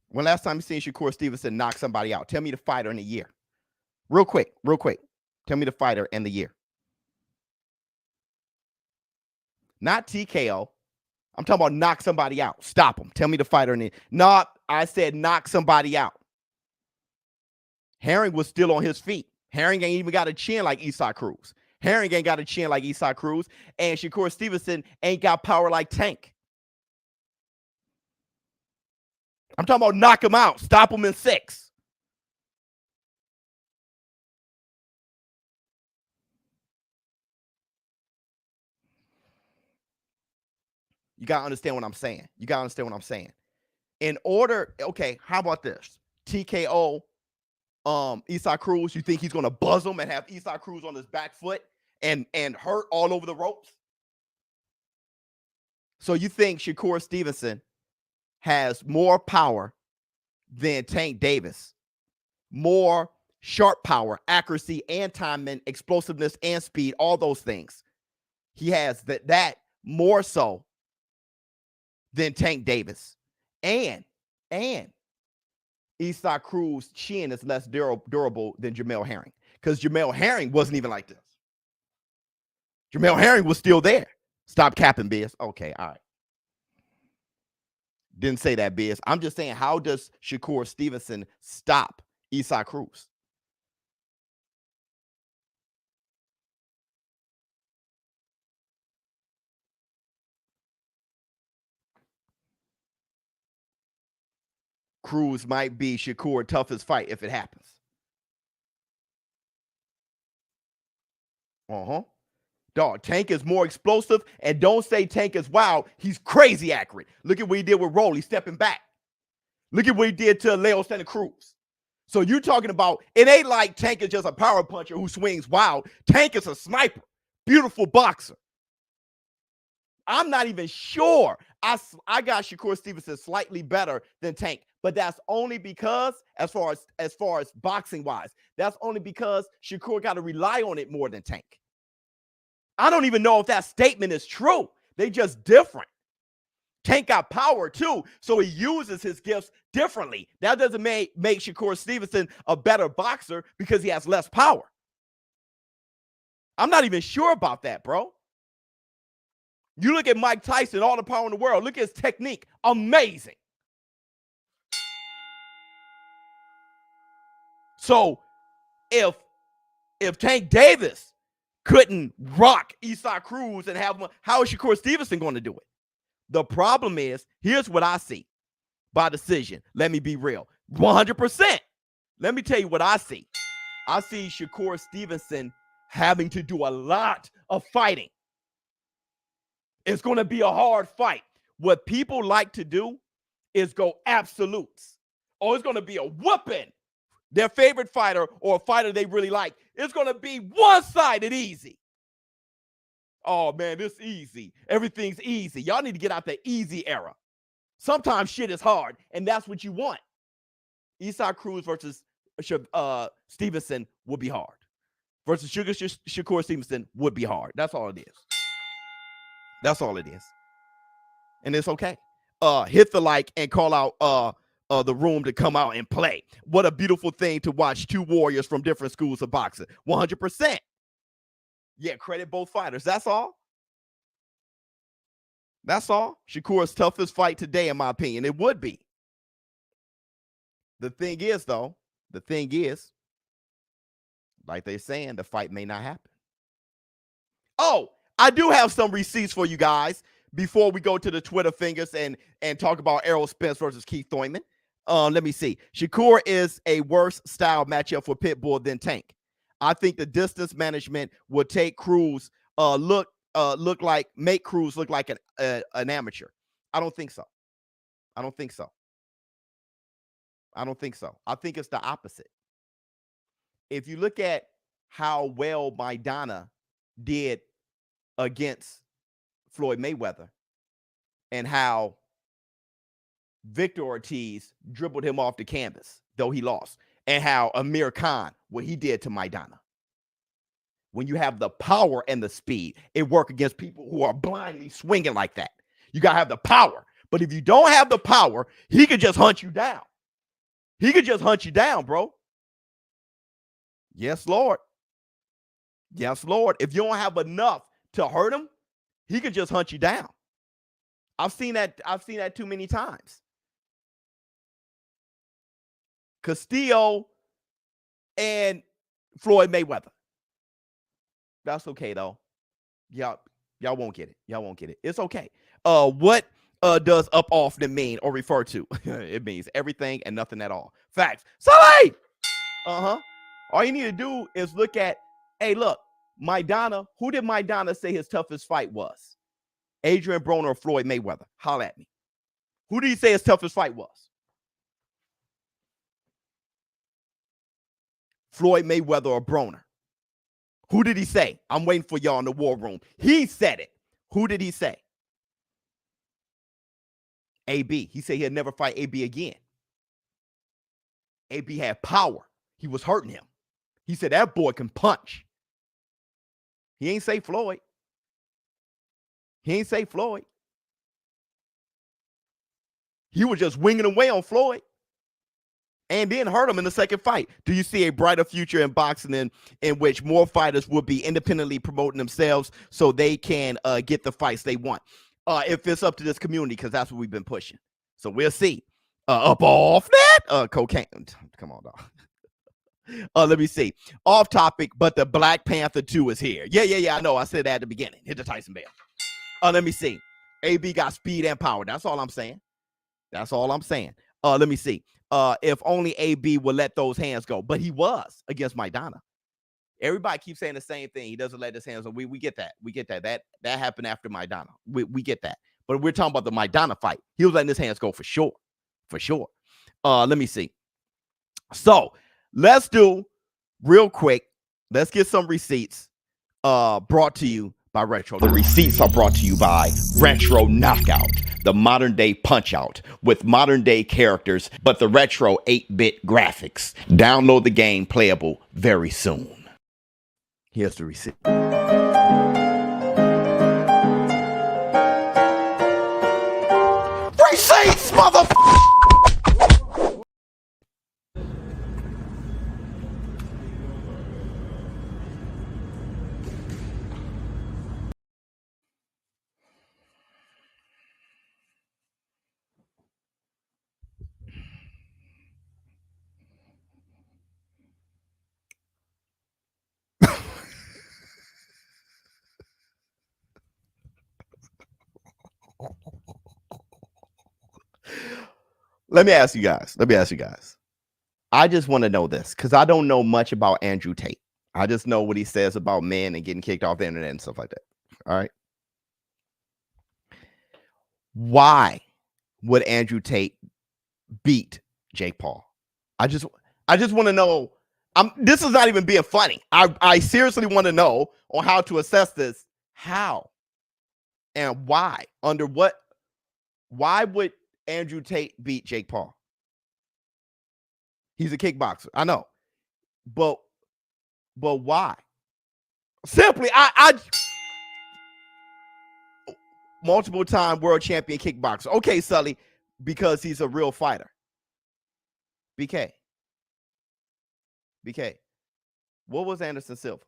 When last time you seen Shakur Stevenson knock somebody out? Tell me the fighter and the year. Real quick. Tell me the fighter and the year. Not TKO. I'm talking about knock somebody out. Stop him. Tell me the fighter and the year. No, I said knock somebody out. Herring was still on his feet. Herring ain't even got a chin like Eastside Cruz. Herring ain't got a chin like Eastside Cruz. And Shakur Stevenson ain't got power like Tank. I'm talking about knock him out. Stop him in 6. You got to understand what I'm saying. In order, okay, how about this? TKO, Eastside Cruz, you think he's going to buzz him and have Eastside Cruz on his back foot and hurt all over the ropes? So you think Shakur Stevenson has more power than Tank Davis? More sharp power, accuracy, and timing, explosiveness, and speed, all those things. He has that more so than Tank Davis. And Isaac Cruz's chin is less durable than Jamel Herring, because Jamel Herring wasn't even like this. Jamel Herring was still there. Stop capping, Biz. Okay, all right. Didn't say that, Biz. I'm just saying, how does Shakur Stevenson stop Isaac Cruz? Cruz might be Shakur's toughest fight if it happens. Dog, Tank is more explosive, and don't say Tank is wild. He's crazy accurate. Look at what he did with Rolly stepping back. Look at what he did to Leo Santa Cruz. So you talking about, it ain't like Tank is just a power puncher who swings wild. Tank is a sniper, beautiful boxer. I'm not even sure. I got Shakur Stevenson slightly better than Tank, but that's only because, as far as boxing wise, that's only because Shakur got to rely on it more than Tank. I don't even know if that statement is true. They just different. Tank got power too, so he uses his gifts differently. That doesn't make Shakur Stevenson a better boxer because he has less power. I'm not even sure about that, bro. You look at Mike Tyson, all the power in the world. Look at his technique. Amazing. So if Tank Davis couldn't rock Isaac Cruz and have him, how is Shakur Stevenson going to do it? The problem is, here's what I see by decision. Let me be real. 100%. Let me tell you what I see. I see Shakur Stevenson having to do a lot of fighting. It's going to be a hard fight. What people like to do is go absolutes. Oh, it's going to be a whooping. Their favorite fighter or a fighter they really like, it's going to be one-sided easy. Oh, man, this easy. Everything's easy. Y'all need to get out the easy era. Sometimes shit is hard, and that's what you want. Isaac Cruz versus Stevenson would be hard. Versus Shakur Stevenson would be hard. That's all it is. That's all it is. And it's okay. Hit the like and call out the room to come out and play. What a beautiful thing to watch two warriors from different schools of boxing. 100%. Yeah, credit both fighters. That's all. That's all. Shakur's toughest fight today, in my opinion. It would be. The thing is, though, like they're saying, the fight may not happen. Oh, I do have some receipts for you guys before we go to the Twitter fingers and talk about Errol Spence versus Keith Thurman. Let me see. Shakur is a worse style matchup for Pitbull than Tank. I think the distance management would take Cruz make Cruz look like an amateur. I don't think so. I think it's the opposite. If you look at how well Maidana did against Floyd Mayweather and how Victor Ortiz dribbled him off the canvas, though he lost, and how Amir Khan, what he did to Maidana. When you have the power and the speed, it works against people who are blindly swinging like that. You got to have the power. But if you don't have the power, he could just hunt you down. He could just hunt you down, bro. Yes, Lord. Yes, Lord. If you don't have enough to hurt him, he could just hunt you down. I've seen that too many times. Castillo and Floyd Mayweather. That's okay, though. Y'all won't get it. Y'all won't get it. It's okay. What does up often mean or refer to? It means everything and nothing at all. Facts. Sully! All you need to do is look at, hey, look, Maidana. Who did Maidana say his toughest fight was? Adrian Broner or Floyd Mayweather? Holla at me. Who did he say his toughest fight was? Floyd Mayweather or Broner? Who did he say? I'm waiting for y'all in the war room. He said it. Who did he say? AB. He said he'll never fight AB again. AB had power. He was hurting him. He said that boy can punch. He ain't say Floyd. He ain't say Floyd. He was just winging away on Floyd. and then hurt him in the second fight. Do you see a brighter future in boxing in which more fighters will be independently promoting themselves so they can get the fights they want? If it's up to this community, because that's what we've been pushing. So we'll see. Up off that cocaine. Come on, dog. Let me see. Off topic, but the Black Panther 2 is here. Yeah. I know. I said that at the beginning. Hit the Tyson bell. Let me see. AB got speed and power. That's all I'm saying. Let me see. If only AB would let those hands go. But he was against Maidana. Everybody keeps saying the same thing. He doesn't let his hands go. We get that. We get that. That happened after Maidana. We get that. But we're talking about the Maidana fight. He was letting his hands go for sure. For sure. Let me see. So let's do real quick. Let's get some receipts brought to you by Retro. The receipts are brought to you by Retro Knockout, the modern day punch out with modern day characters, but the retro 8-bit graphics. Download the game, playable very soon. Here's the receipt. Receipts, motherfucker! Let me ask you guys. I just want to know this because I don't know much about Andrew Tate. I just know what he says about men and getting kicked off the internet and stuff like that. All right. Why would Andrew Tate beat Jake Paul? I just want to know. This is not even being funny. I seriously want to know on how to assess this. How and why? Under what? Why would Andrew Tate beat Jake Paul? He's a kickboxer. I know. But why? Simply, I multiple time world champion kickboxer. Okay, Sully, because he's a real fighter. BK. What was Anderson Silva?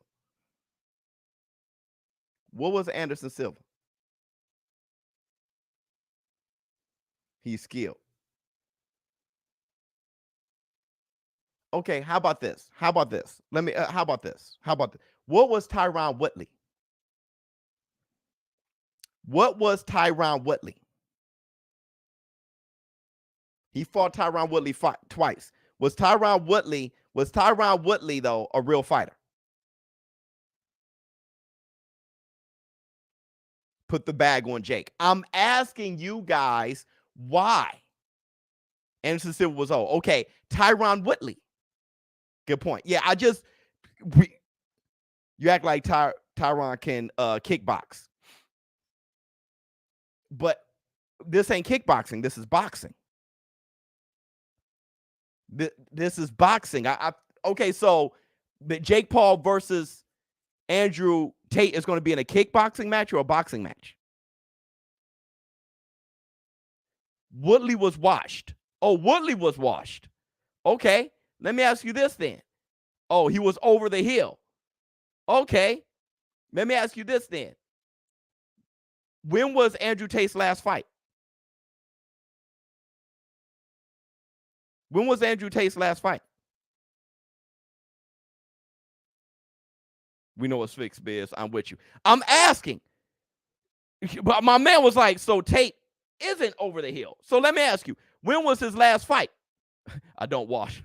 He's skilled. Okay, how about this? Let me, how about this? What was Tyron Woodley? He fought Tyron Woodley twice. Was Tyron Woodley, though, a real fighter? Put the bag on Jake. I'm asking you guys why. Anderson Silva was old. Okay, Tyron Woodley. Good point. Yeah, you act like Tyron can kickbox. But this ain't kickboxing. This is boxing. This is boxing. Okay, so the Jake Paul versus Andrew Tate is going to be in a kickboxing match or a boxing match? Woodley was washed. Oh, Woodley was washed. Okay, let me ask you this then. Oh, he was over the hill. Okay, let me ask you this then. When was Andrew Tate's last fight? When was Andrew Tate's last fight? We know it's fixed, Biz. I'm with you. I'm asking. But my man was like, so Tate isn't over the hill. So let me ask you, when was his last fight? I don't wash.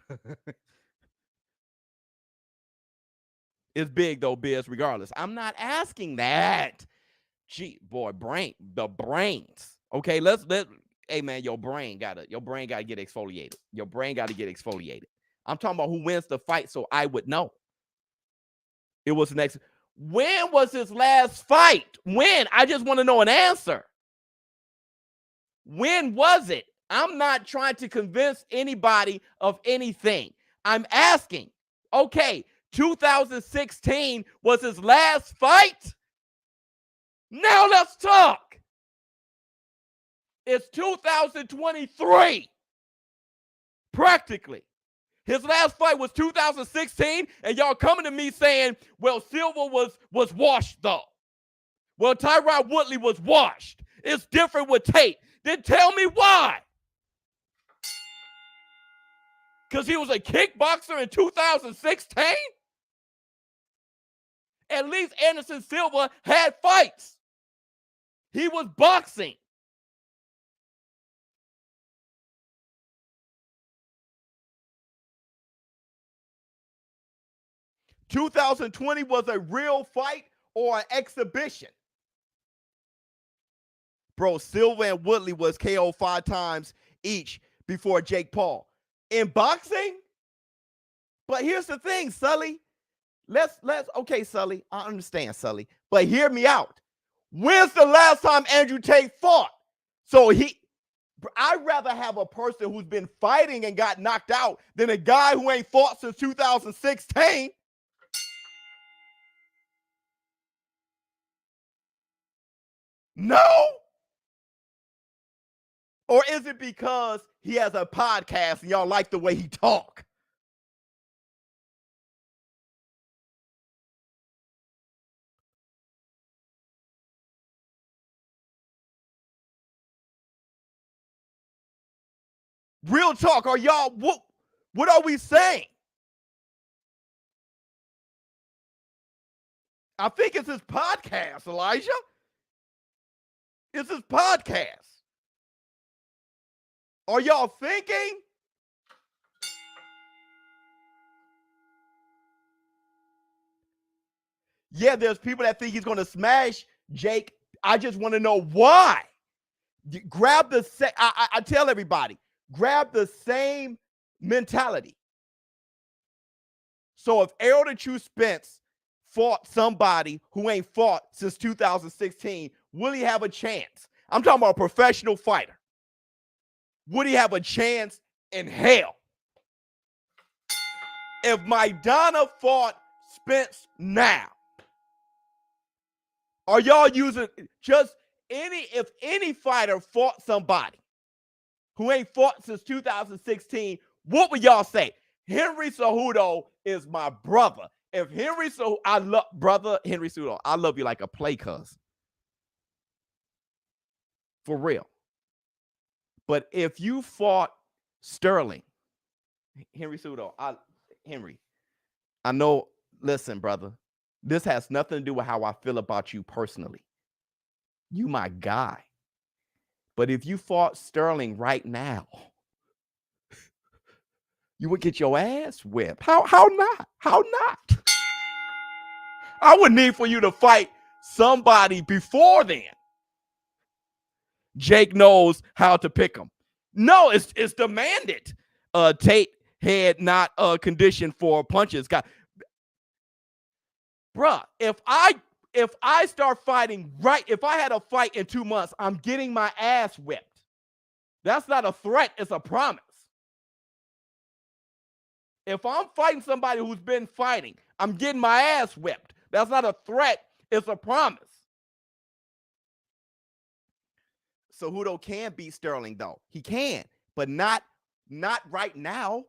It's big, though, Biz, regardless. I'm not asking that. Gee, boy, the brains. Okay, hey man, your brain gotta get exfoliated. Your brain gotta get exfoliated. I'm talking about who wins the fight, so I would know. It was the next. When was his last fight? When? I just want to know an answer. When was it? I'm not trying to convince anybody of anything. I'm asking. Okay, 2016 was his last fight. Now let's talk. It's 2023. Practically. His last fight was 2016, and y'all coming to me saying, well, Silva was washed, though. Well, Tyron Woodley was washed. It's different with Tate. Then tell me why. Because he was a kickboxer in 2016? At least Anderson Silva had fights. He was boxing. $2020 was a real fight or an exhibition. Bro, Silva and Woodley was KO 5 times each before Jake Paul. In boxing? But here's the thing, Sully. Okay, Sully, I understand, Sully. But hear me out. When's the last time Andrew Tate fought? I'd rather have a person who's been fighting and got knocked out than a guy who ain't fought since 2016. No? Or is it because he has a podcast and y'all like the way he talk? Real talk, are y'all, what are we saying? I think it's his podcast, Elijah. It's his podcast. Are y'all thinking? Yeah, there's people that think he's going to smash Jake. I just want to know why. Grab the same, I tell everybody, grab the same mentality. So if Errol the True Spence fought somebody who ain't fought since 2016, will he have a chance? I'm talking about a professional fighter. Would he have a chance in hell? If Maidana fought Spence now, are y'all using if any fighter fought somebody who ain't fought since 2016, what would y'all say? Henry Cejudo is my brother. If Henry Cejudo, I love brother Henry Cejudo, I love you like a play cuz. For real. But if you fought Sterling, Henry Cejudo, Henry, I know, listen, brother, this has nothing to do with how I feel about you personally. You my guy. But if you fought Sterling right now, you would get your ass whipped. How not? How not? I would need for you to fight somebody before then. Jake knows how to pick him. No, it's demanded. Tate had not conditioned for punches. Bruh, if I start fighting if I had a fight in 2 months, I'm getting my ass whipped. That's not a threat, it's a promise. If I'm fighting somebody who's been fighting, I'm getting my ass whipped. That's not a threat, it's a promise. Cejudo can beat Sterling, though. He can, but not right now.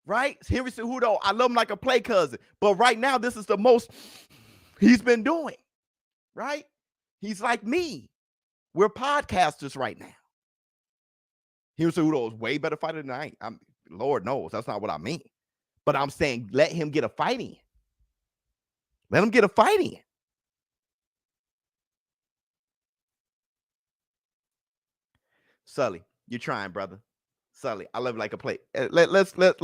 Right? Henry Cejudo, I love him like a play cousin. But right now, this is the most he's been doing. Right? He's like me. We're podcasters right now. Henry Cejudo is way better fighter than I am. Lord knows, that's not what I mean. But I'm saying let him get a fight in. Let him get a fight in. Sully, you're trying, brother. Sully, I love you like a play. Let's. So tonight,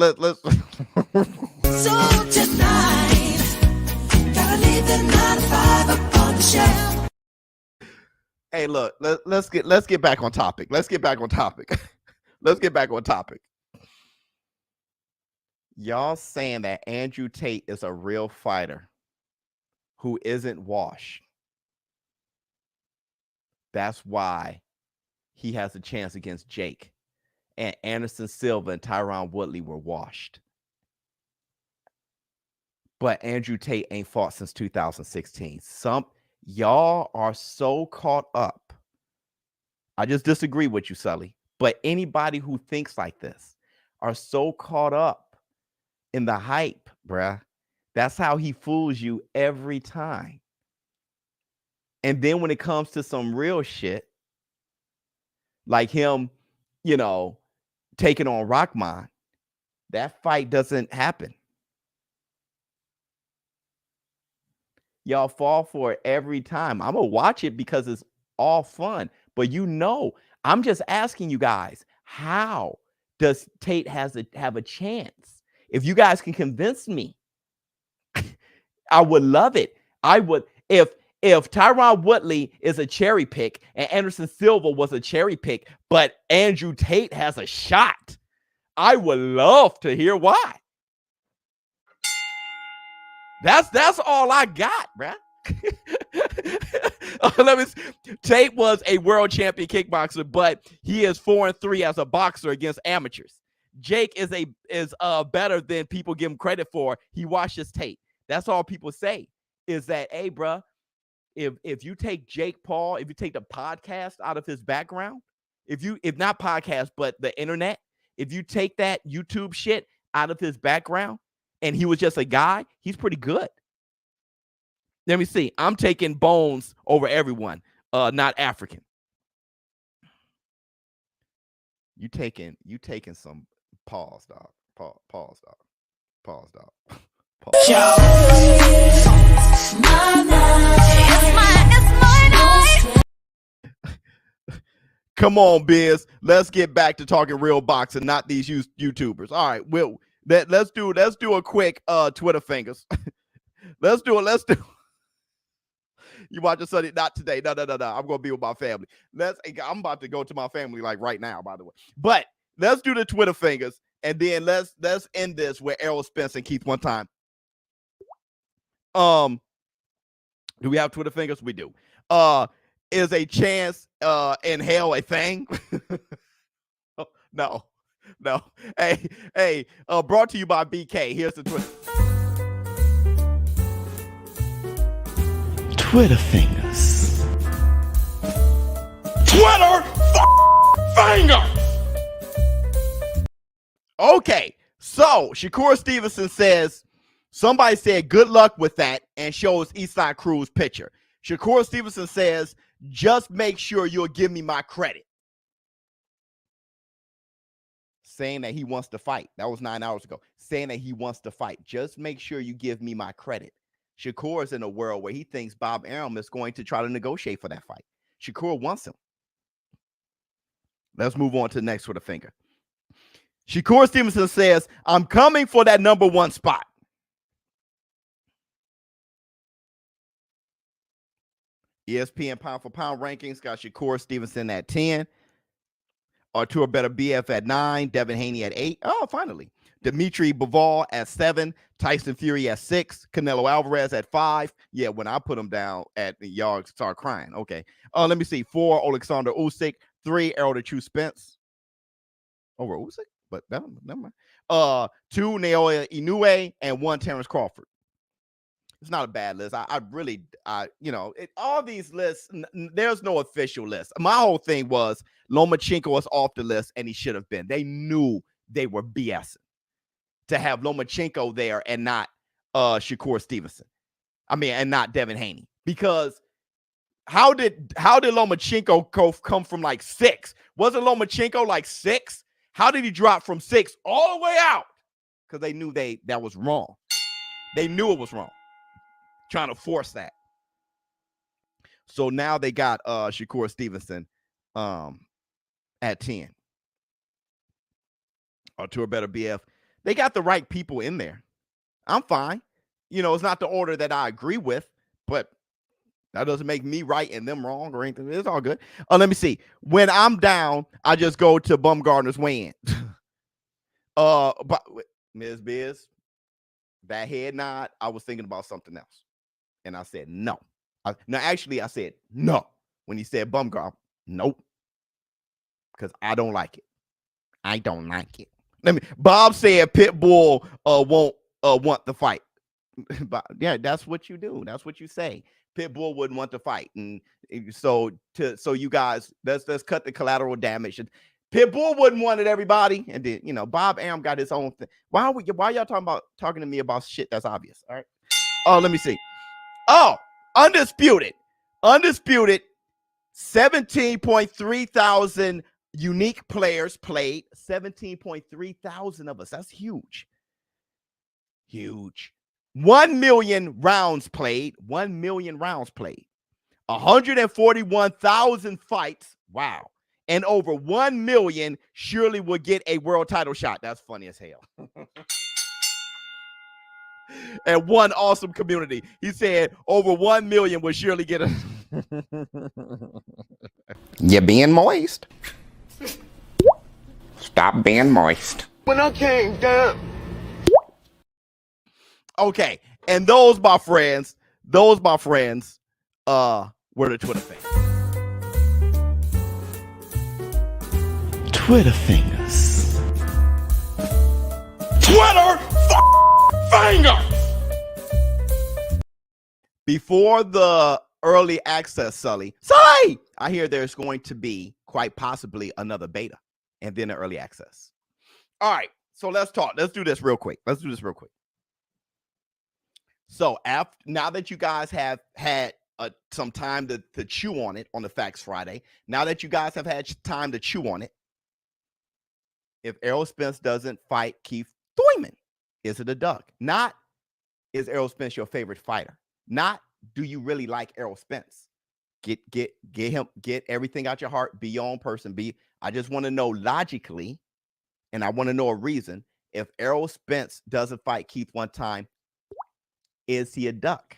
gotta leave the 9 to 5 up on the shelf. Hey, look, let's get back on topic. Let's get back on topic. Let's get back on topic. Y'all saying that Andrew Tate is a real fighter who isn't washed. That's why he has a chance against Jake. And Anderson Silva and Tyron Woodley were washed. But Andrew Tate ain't fought since 2016. Y'all are so caught up. I just disagree with you, Sully. But anybody who thinks like this are so caught up in the hype, bruh. That's how he fools you every time. And then when it comes to some real shit, like him, taking on Rockman, that fight doesn't happen. Y'all fall for it every time. I'm going to watch it because it's all fun. But I'm just asking you guys, how does Tate have a chance? If you guys can convince me, I would love it. I would, if Tyron Woodley is a cherry pick and Anderson Silva was a cherry pick, but Andrew Tate has a shot, I would love to hear why. That's all I got, bruh. Tate was a world champion kickboxer, but he is 4-3 as a boxer against amateurs. Jake is better than people give him credit for. He watches Tate. That's all people say is that, hey, bruh, if you take Jake Paul, if you take the podcast out of his background, if not podcast, but the internet, if you take that YouTube shit out of his background and he was just a guy, he's pretty good. Let me see. I'm taking Bones over everyone, not African. You taking some pause, dog. Pause, dog. Pause, dog. Pause. Come on, Biz. Let's get back to talking real boxing, not these YouTubers. All right, let's do a quick Twitter fingers. Let's do. You watching Sunday? Not today. No. I'm gonna be with my family. I'm about to go to my family like right now, by the way. But let's do the Twitter fingers, and then let's end this with Errol Spence and Keith one time. Do we have Twitter fingers? We do. Is a chance in hell a thing? No. Hey, brought to you by BK. Here's the Twitter fingers. Twitter fingers. Okay, so Shakur Stevenson says, somebody said good luck with that and shows Eastside Cruz picture. Shakur Stevenson says, just make sure you'll give me my credit. Saying that he wants to fight. That was 9 hours ago. Saying that he wants to fight. Just make sure you give me my credit. Shakur is in a world where he thinks Bob Arum is going to try to negotiate for that fight. Shakur wants him. Let's move on to the next Twitter finger. Shakur Stevenson says, I'm coming for that number one spot. ESPN pound for pound rankings got Shakur Stevenson at 10. Artur Better BF at 9. Devin Haney at 8. Oh, finally. Dimitri Bivol at 7. Tyson Fury at 6. Canelo Alvarez at 5. Yeah, when I put him down at y'all start crying. Okay. Let me see. 4, Alexander Usyk. 3, Errol the True Spence. Over Usyk? But never mind. 2, Naoya Inoue. And 1, Terrence Crawford. It's not a bad list. All these lists, there's no official list. My whole thing was Lomachenko was off the list and he should have been. They knew they were BSing to have Lomachenko there and not Shakur Stevenson. And not Devin Haney. Because how did Lomachenko come from like 6? Wasn't Lomachenko like 6? How did he drop from 6 all the way out? Because they knew that was wrong. They knew it was wrong. Trying to force that. So now they got Shakur Stevenson at 10. Artur Better BF. They got the right people in there. I'm fine. It's not the order that I agree with, but that doesn't make me right and them wrong or anything. It's all good. Let me see. When I'm down, I just go to Bumgarner's weigh-in. But Ms. Biz, that head nod, I was thinking about something else. And I said, no. I said, no. When he said Bumgarner, nope. Because I don't like it. I don't like it. Bob said Pitbull won't want the fight. But yeah, that's what you do. That's what you say. Pitbull wouldn't want to fight. And so you guys, let's cut the collateral damage. Pitbull wouldn't want it, everybody. And then, you know, Bob Arum got his own thing. Why y'all talking to me about shit that's obvious? All right. Oh, let me see. Oh, undisputed. 17.3 thousand unique players played. 17.3 thousand of us. That's huge. Huge. 1 million rounds played. 1 million rounds played. 141,000 fights. Wow. And over 1 million surely will get a world title shot. That's funny as hell. And one awesome community. He said over 1 million will surely get a. You being moist? Stop being moist. When I came down. Okay. And those, my friends, were the Twitter fans. Twitter fingers. Twitter fingers. Before the early access, Sully, I hear there's going to be quite possibly another beta and then an early access. All right, so let's talk. Let's do this real quick. So now that you guys have had some time to chew on it on the Facts Friday, now that you guys have had time to chew on it, if Errol Spence doesn't fight Keith Thurman, is it a duck? Not, is Errol Spence your favorite fighter? Not, do you really like Errol Spence? Get everything out your heart. Be your own person. I just want to know logically, and I want to know a reason. If Errol Spence doesn't fight Keith one time, is he a duck?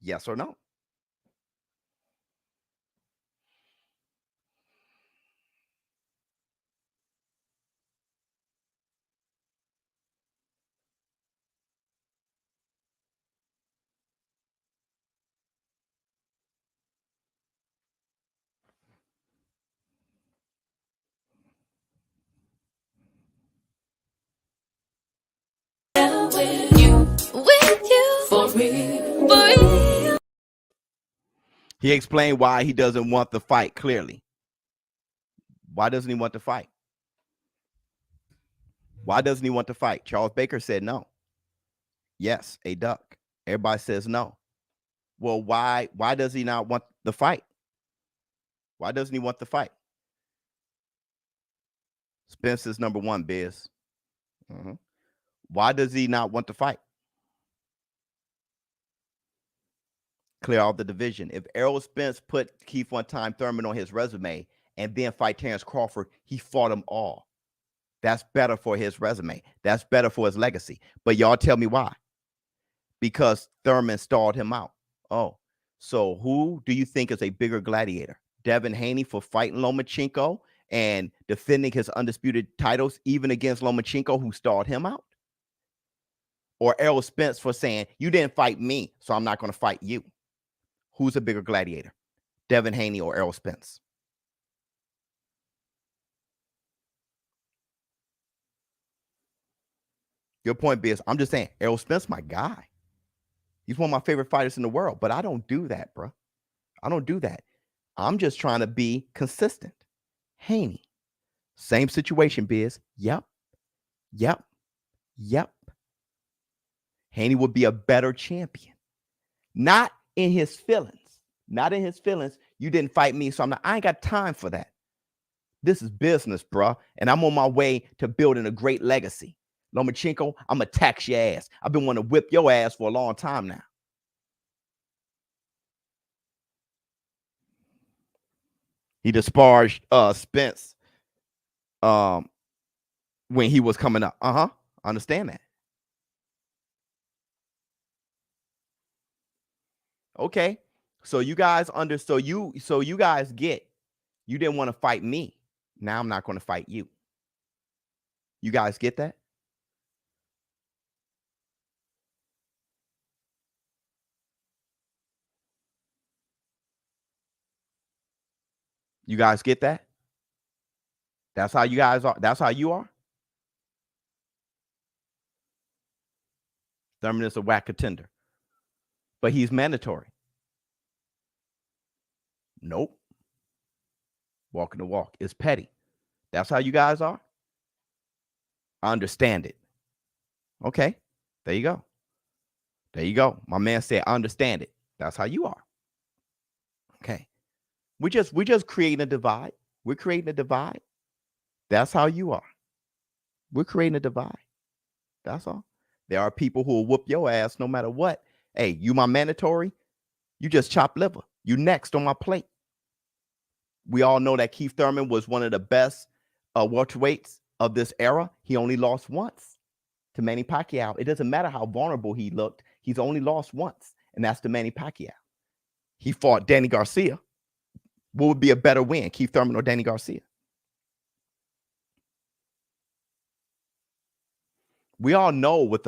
Yes or no? He explained why he doesn't want the fight clearly. Why doesn't he want to fight? Why doesn't he want to fight? Charles Baker said no. Yes, a duck. Everybody says no. Well, why does he not want the fight? Why doesn't he want the fight? Spence is number one, Biz. Why does he not want to fight? Clear out the division. If Errol Spence put Keith one time Thurman on his resume and then fight Terrence Crawford, he fought them all. That's better for his resume. That's better for his legacy. But y'all tell me why. Because Thurman stalled him out. Oh, so who do you think is a bigger gladiator? Devin Haney for fighting Lomachenko and defending his undisputed titles even against Lomachenko, who stalled him out? Or Errol Spence for saying, you didn't fight me, so I'm not going to fight you? Who's a bigger gladiator? Devin Haney or Errol Spence? Your point, Biz. I'm just saying, Errol Spence, my guy. He's one of my favorite fighters in the world, but I don't do that, bro. I don't do that. I'm just trying to be consistent. Haney, same situation, Biz. Yep. Haney would be a better champion. Not in his feelings. Not in his feelings. You didn't fight me, so I ain't got time for that. This is business, bro. And I'm on my way to building a great legacy. Lomachenko, I'm going to tax your ass. I've been wanting to whip your ass for a long time now. He disparaged Spence when he was coming up. I understand that. Okay. So you guys you guys get, you didn't want to fight me. Now I'm not going to fight you. You guys get that? You guys get that? That's how you guys are. That's how you are. Thurman is a whack contender, but he's mandatory. Nope. Walking the walk is petty. That's how you guys are? I understand it. Okay. There you go. There you go. My man said, I understand it. That's how you are. Okay. We just creating a divide. We're creating a divide. That's how you are. We're creating a divide. That's all. There are people who will whoop your ass no matter what. Hey, you my mandatory. You just chop liver. You next on my plate. We all know that Keith Thurman was one of the best welterweights of this era. He only lost once to Manny Pacquiao. It doesn't matter how vulnerable he looked. He's only lost once, and that's to Manny Pacquiao. He fought Danny Garcia. What would be a better win, Keith Thurman or Danny Garcia? We all know what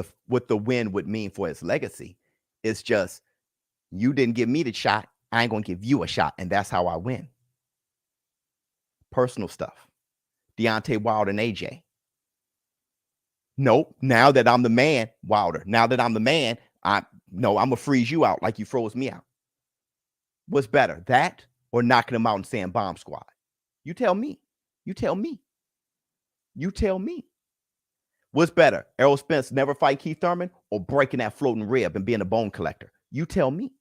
the win would mean for his legacy. It's just, you didn't give me the shot. I ain't going to give you a shot, and that's how I win. Personal stuff. Deontay Wilder and AJ. Nope. Now that I'm the man, Wilder. Now that I'm the man, I'm going to freeze you out like you froze me out. What's better, that or knocking him out and saying bomb squad? You tell me. You tell me. You tell me. What's better, Errol Spence never fight Keith Thurman or breaking that floating rib and being a bone collector? You tell me.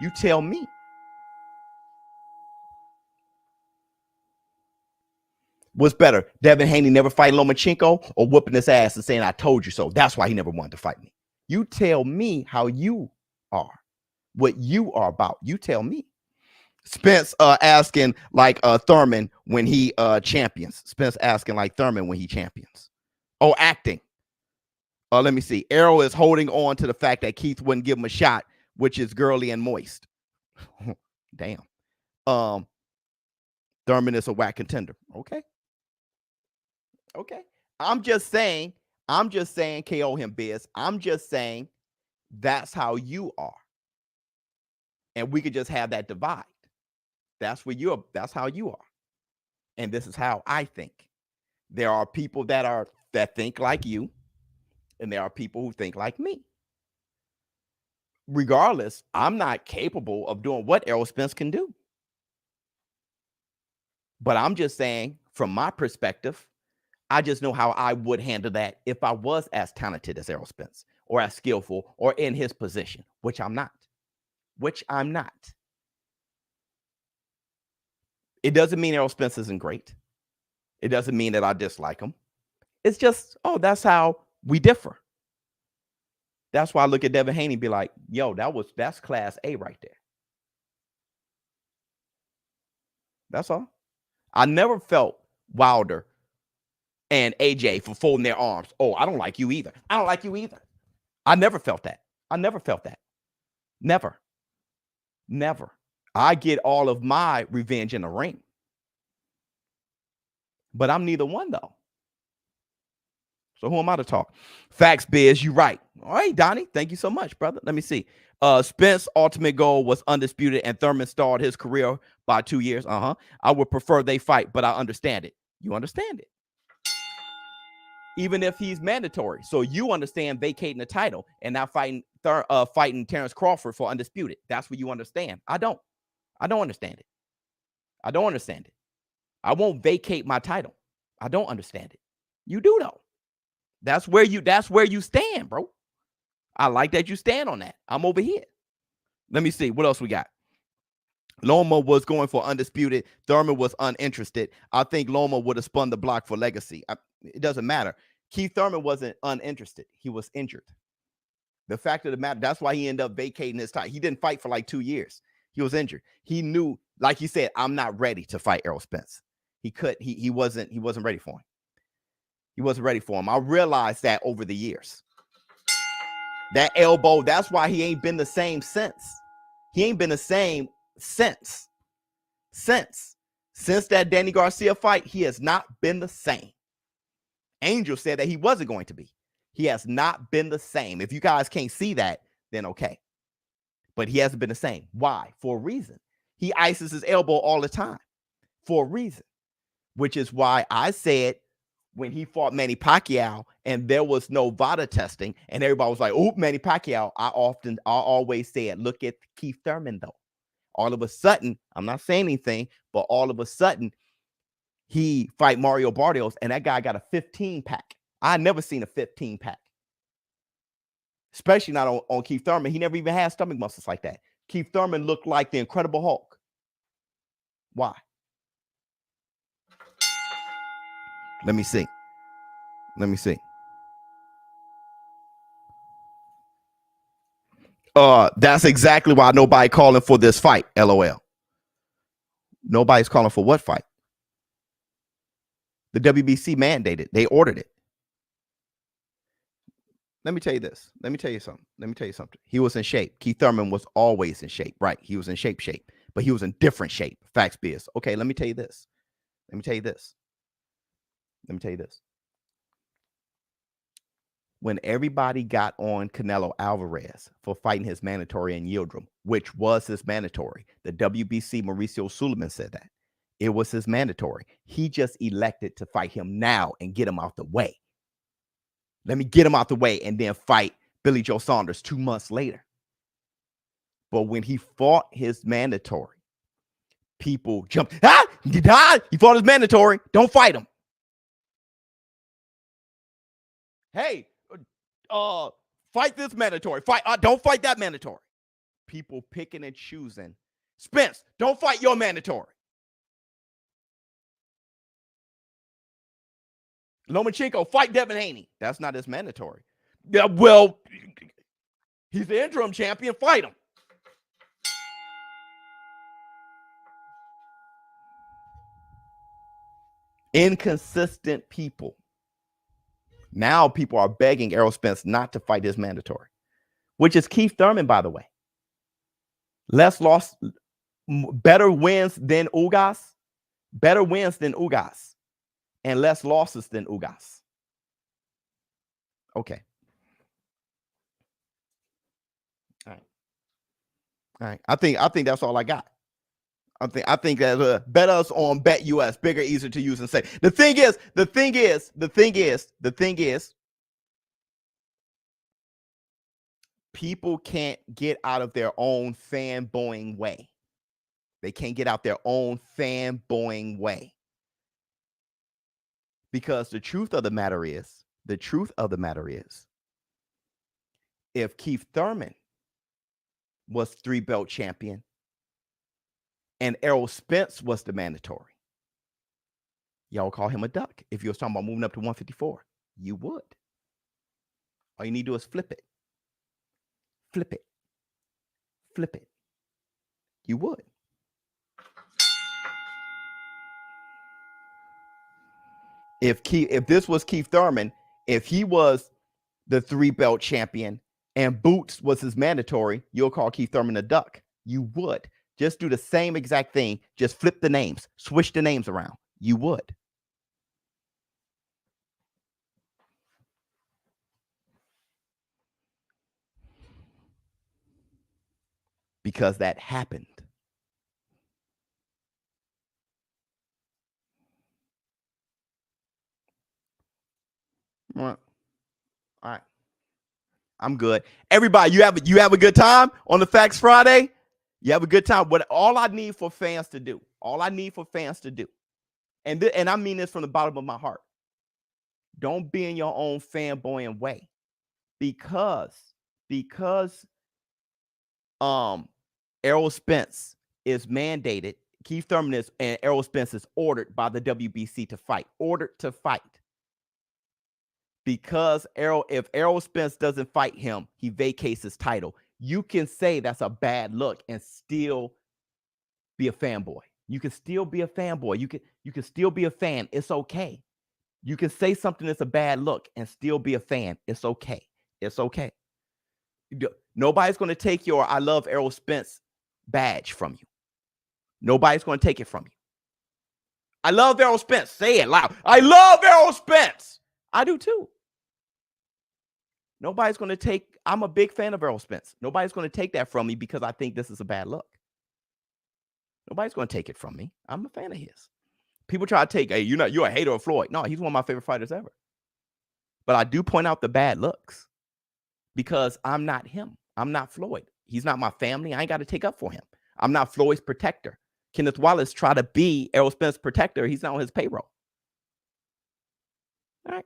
You tell me. What's better, Devin Haney never fight Lomachenko or whooping his ass and saying, I told you so? That's why he never wanted to fight me. You tell me how you are, what you are about. You tell me. Spence asking like Thurman when he champions. Spence asking like Thurman when he champions. Oh, acting. Let me see. Errol is holding on to the fact that Keith wouldn't give him a shot, which is girly and moist. Damn. Thurman is a whack contender. Okay. Okay. I'm just saying, KO him, Biz. I'm just saying that's how you are. And we could just have that divide. That's how you are. And this is how I think. There are people that think like you, and there are people who think like me. Regardless, I'm not capable of doing what Errol Spence can do. But I'm just saying, from my perspective, I just know how I would handle that if I was as talented as Errol Spence or as skillful or in his position, which I'm not. It doesn't mean Errol Spence isn't great. It doesn't mean that I dislike him. It's just, that's how we differ. That's why I look at Devin Haney and be like, yo, that's class A right there. That's all. I never felt Wilder and AJ for folding their arms. Oh, I don't like you either. I don't like you either. I never felt that. Never. I get all of my revenge in the ring. But I'm neither one, though. So who am I to talk? Facts, Biz, you right. All right, Donnie, thank you so much, brother. Let me see. Spence's ultimate goal was undisputed, and Thurman stalled his career by 2 years. I would prefer they fight, but I understand it. You understand it. Even if he's mandatory. So you understand vacating the title and now fighting Terrence Crawford for undisputed. That's what you understand. I don't understand it. I don't understand it. I won't vacate my title. I don't understand it. You do, though. That's where you stand, bro. I like that you stand on that. I'm over here. Let me see. What else we got? Loma was going for undisputed. Thurman was uninterested. I think Loma would have spun the block for legacy. It doesn't matter. Keith Thurman wasn't uninterested. He was injured. The fact of the matter, that's why he ended up vacating his title. He didn't fight for like 2 years. He was injured. He knew, like he said, I'm not ready to fight Errol Spence. He wasn't ready for him. He wasn't ready for him. I realized that over the years. That elbow, that's why he ain't been the same since. He ain't been the same since that Danny Garcia fight. He has not been the same. Angel said that he wasn't going to be. He has not been the same. If you guys can't see that, then okay. But he hasn't been the same. Why? For a reason. He ices his elbow all the time for a reason, which is why I said when he fought Manny Pacquiao and there was no VADA testing and everybody was like, oh, Manny Pacquiao, I always said, look at Keith Thurman, though. All of a sudden, I'm not saying anything, but all of a sudden, he fight Mario Barrios, and that guy got a 15-pack. I never seen a 15-pack. Especially not on Keith Thurman. He never even had stomach muscles like that. Keith Thurman looked like the Incredible Hulk. Why? Let me see. That's exactly why nobody calling for this fight. LOL. Nobody's calling for what fight? The WBC mandated. They ordered it. Let me tell you this. Let me tell you something. He was in shape. Keith Thurman was always in shape. Right. He was in shape. But he was in different shape. Facts biz. Okay, let me tell you this. When everybody got on Canelo Alvarez for fighting his mandatory in Yildirim, which was his mandatory, the WBC Mauricio Suleiman said that. It was his mandatory. He just elected to fight him now and get him out the way. Let me get him out the way and then fight Billy Joe Saunders 2 months later. But when he fought his mandatory, people jumped. He fought his mandatory. Don't fight him. Hey, fight this mandatory. Don't fight that mandatory. People picking and choosing. Spence, don't fight your mandatory. Lomachenko, fight Devin Haney. That's not his mandatory. Yeah, well, he's the interim champion. Fight him. Inconsistent people. Now people are begging Errol Spence not to fight his mandatory, which is Keith Thurman, by the way. Less loss, better wins than Ugas. Better wins than Ugas. And less losses than Ugas. Okay. All right. I think that's all I got. I think that bet us on Bet US, bigger, easier to use and say. The thing is, people can't get out of their own fanboying way. They can't get out their own fanboying way. Because the truth of the matter is, if Keith Thurman was 3-belt champion and Errol Spence was the mandatory, y'all call him a duck. If you was talking about moving up to 154, you would. All you need to do is flip it. You would. If this was Keith Thurman, if he was the 3-belt champion and Boots was his mandatory, you'll call Keith Thurman a duck. You would. Just do the same exact thing. Just flip the names. Switch the names around. You would. Because that happened. All right. I'm good. Everybody, you have a good time on the Facts Friday? You have a good time. What all I need for fans to do, and I mean this from the bottom of my heart, don't be in your own fanboying way. Because Errol Spence is mandated, Keith Thurman is, and Errol Spence is ordered by the WBC to fight. Because if Errol Spence doesn't fight him, he vacates his title. You can say that's a bad look and still be a fanboy. You can still be a fanboy. You can still be a fan. It's okay. You can say something that's a bad look and still be a fan. It's okay. Nobody's going to take your I love Errol Spence badge from you. Nobody's going to take it from you. I love Errol Spence. Say it loud. I love Errol Spence. I do too. Nobody's going to take, I'm a big fan of Errol Spence. Nobody's going to take that from me because I think this is a bad look. Nobody's going to take it from me. I'm a fan of his. People try to take, hey, you're a hater of Floyd. No, he's one of my favorite fighters ever. But I do point out the bad looks because I'm not him. I'm not Floyd. He's not my family. I ain't got to take up for him. I'm not Floyd's protector. Kenneth Wallace try to be Errol Spence's protector. He's not on his payroll. All right.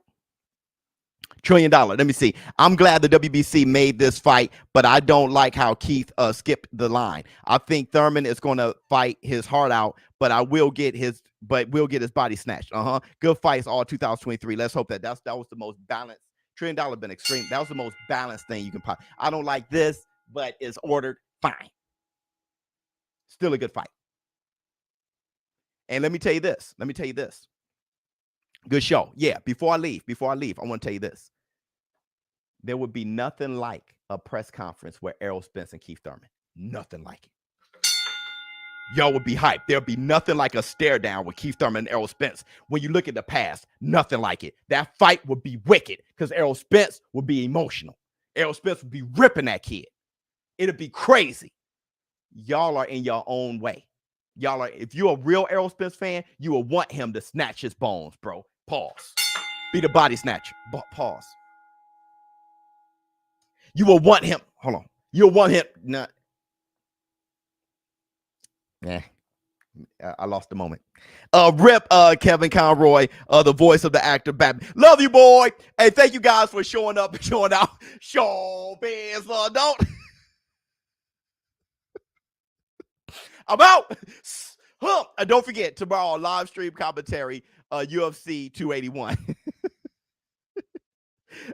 $1 trillion. Let me see. I'm glad the WBC made this fight, but I don't like how Keith skipped the line. I think Thurman is going to fight his heart out, but we'll get his body snatched. Good fights all 2023. Let's hope that was the most balanced. $1 trillion been extreme. That was the most balanced thing you can pop. I don't like this, but it's ordered. Fine. Still a good fight. And let me tell you this. Good show. Yeah, before I leave, I want to tell you this. There would be nothing like a press conference where Errol Spence and Keith Thurman. Nothing like it. Y'all would be hyped. There'll be nothing like a stare down with Keith Thurman and Errol Spence. When you look at the past, nothing like it. That fight would be wicked because Errol Spence would be emotional. Errol Spence would be ripping that kid. It'd be crazy. Y'all are in your own way. If you're a real Errol Spence fan, you will want him to snatch his bones, bro. Pause. Be the body snatcher. Pause. You will want him. Hold on. You'll want him. Nah. Yeah. I lost the moment. Rip Kevin Conroy, the voice of the actor Batman. Love you, boy. Hey, thank you guys for showing up and showing out. ShowBizz don't. I'm out. And don't forget, tomorrow, live stream commentary, UFC 281.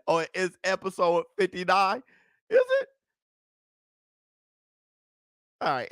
Oh, it's episode 59. Is it? All right.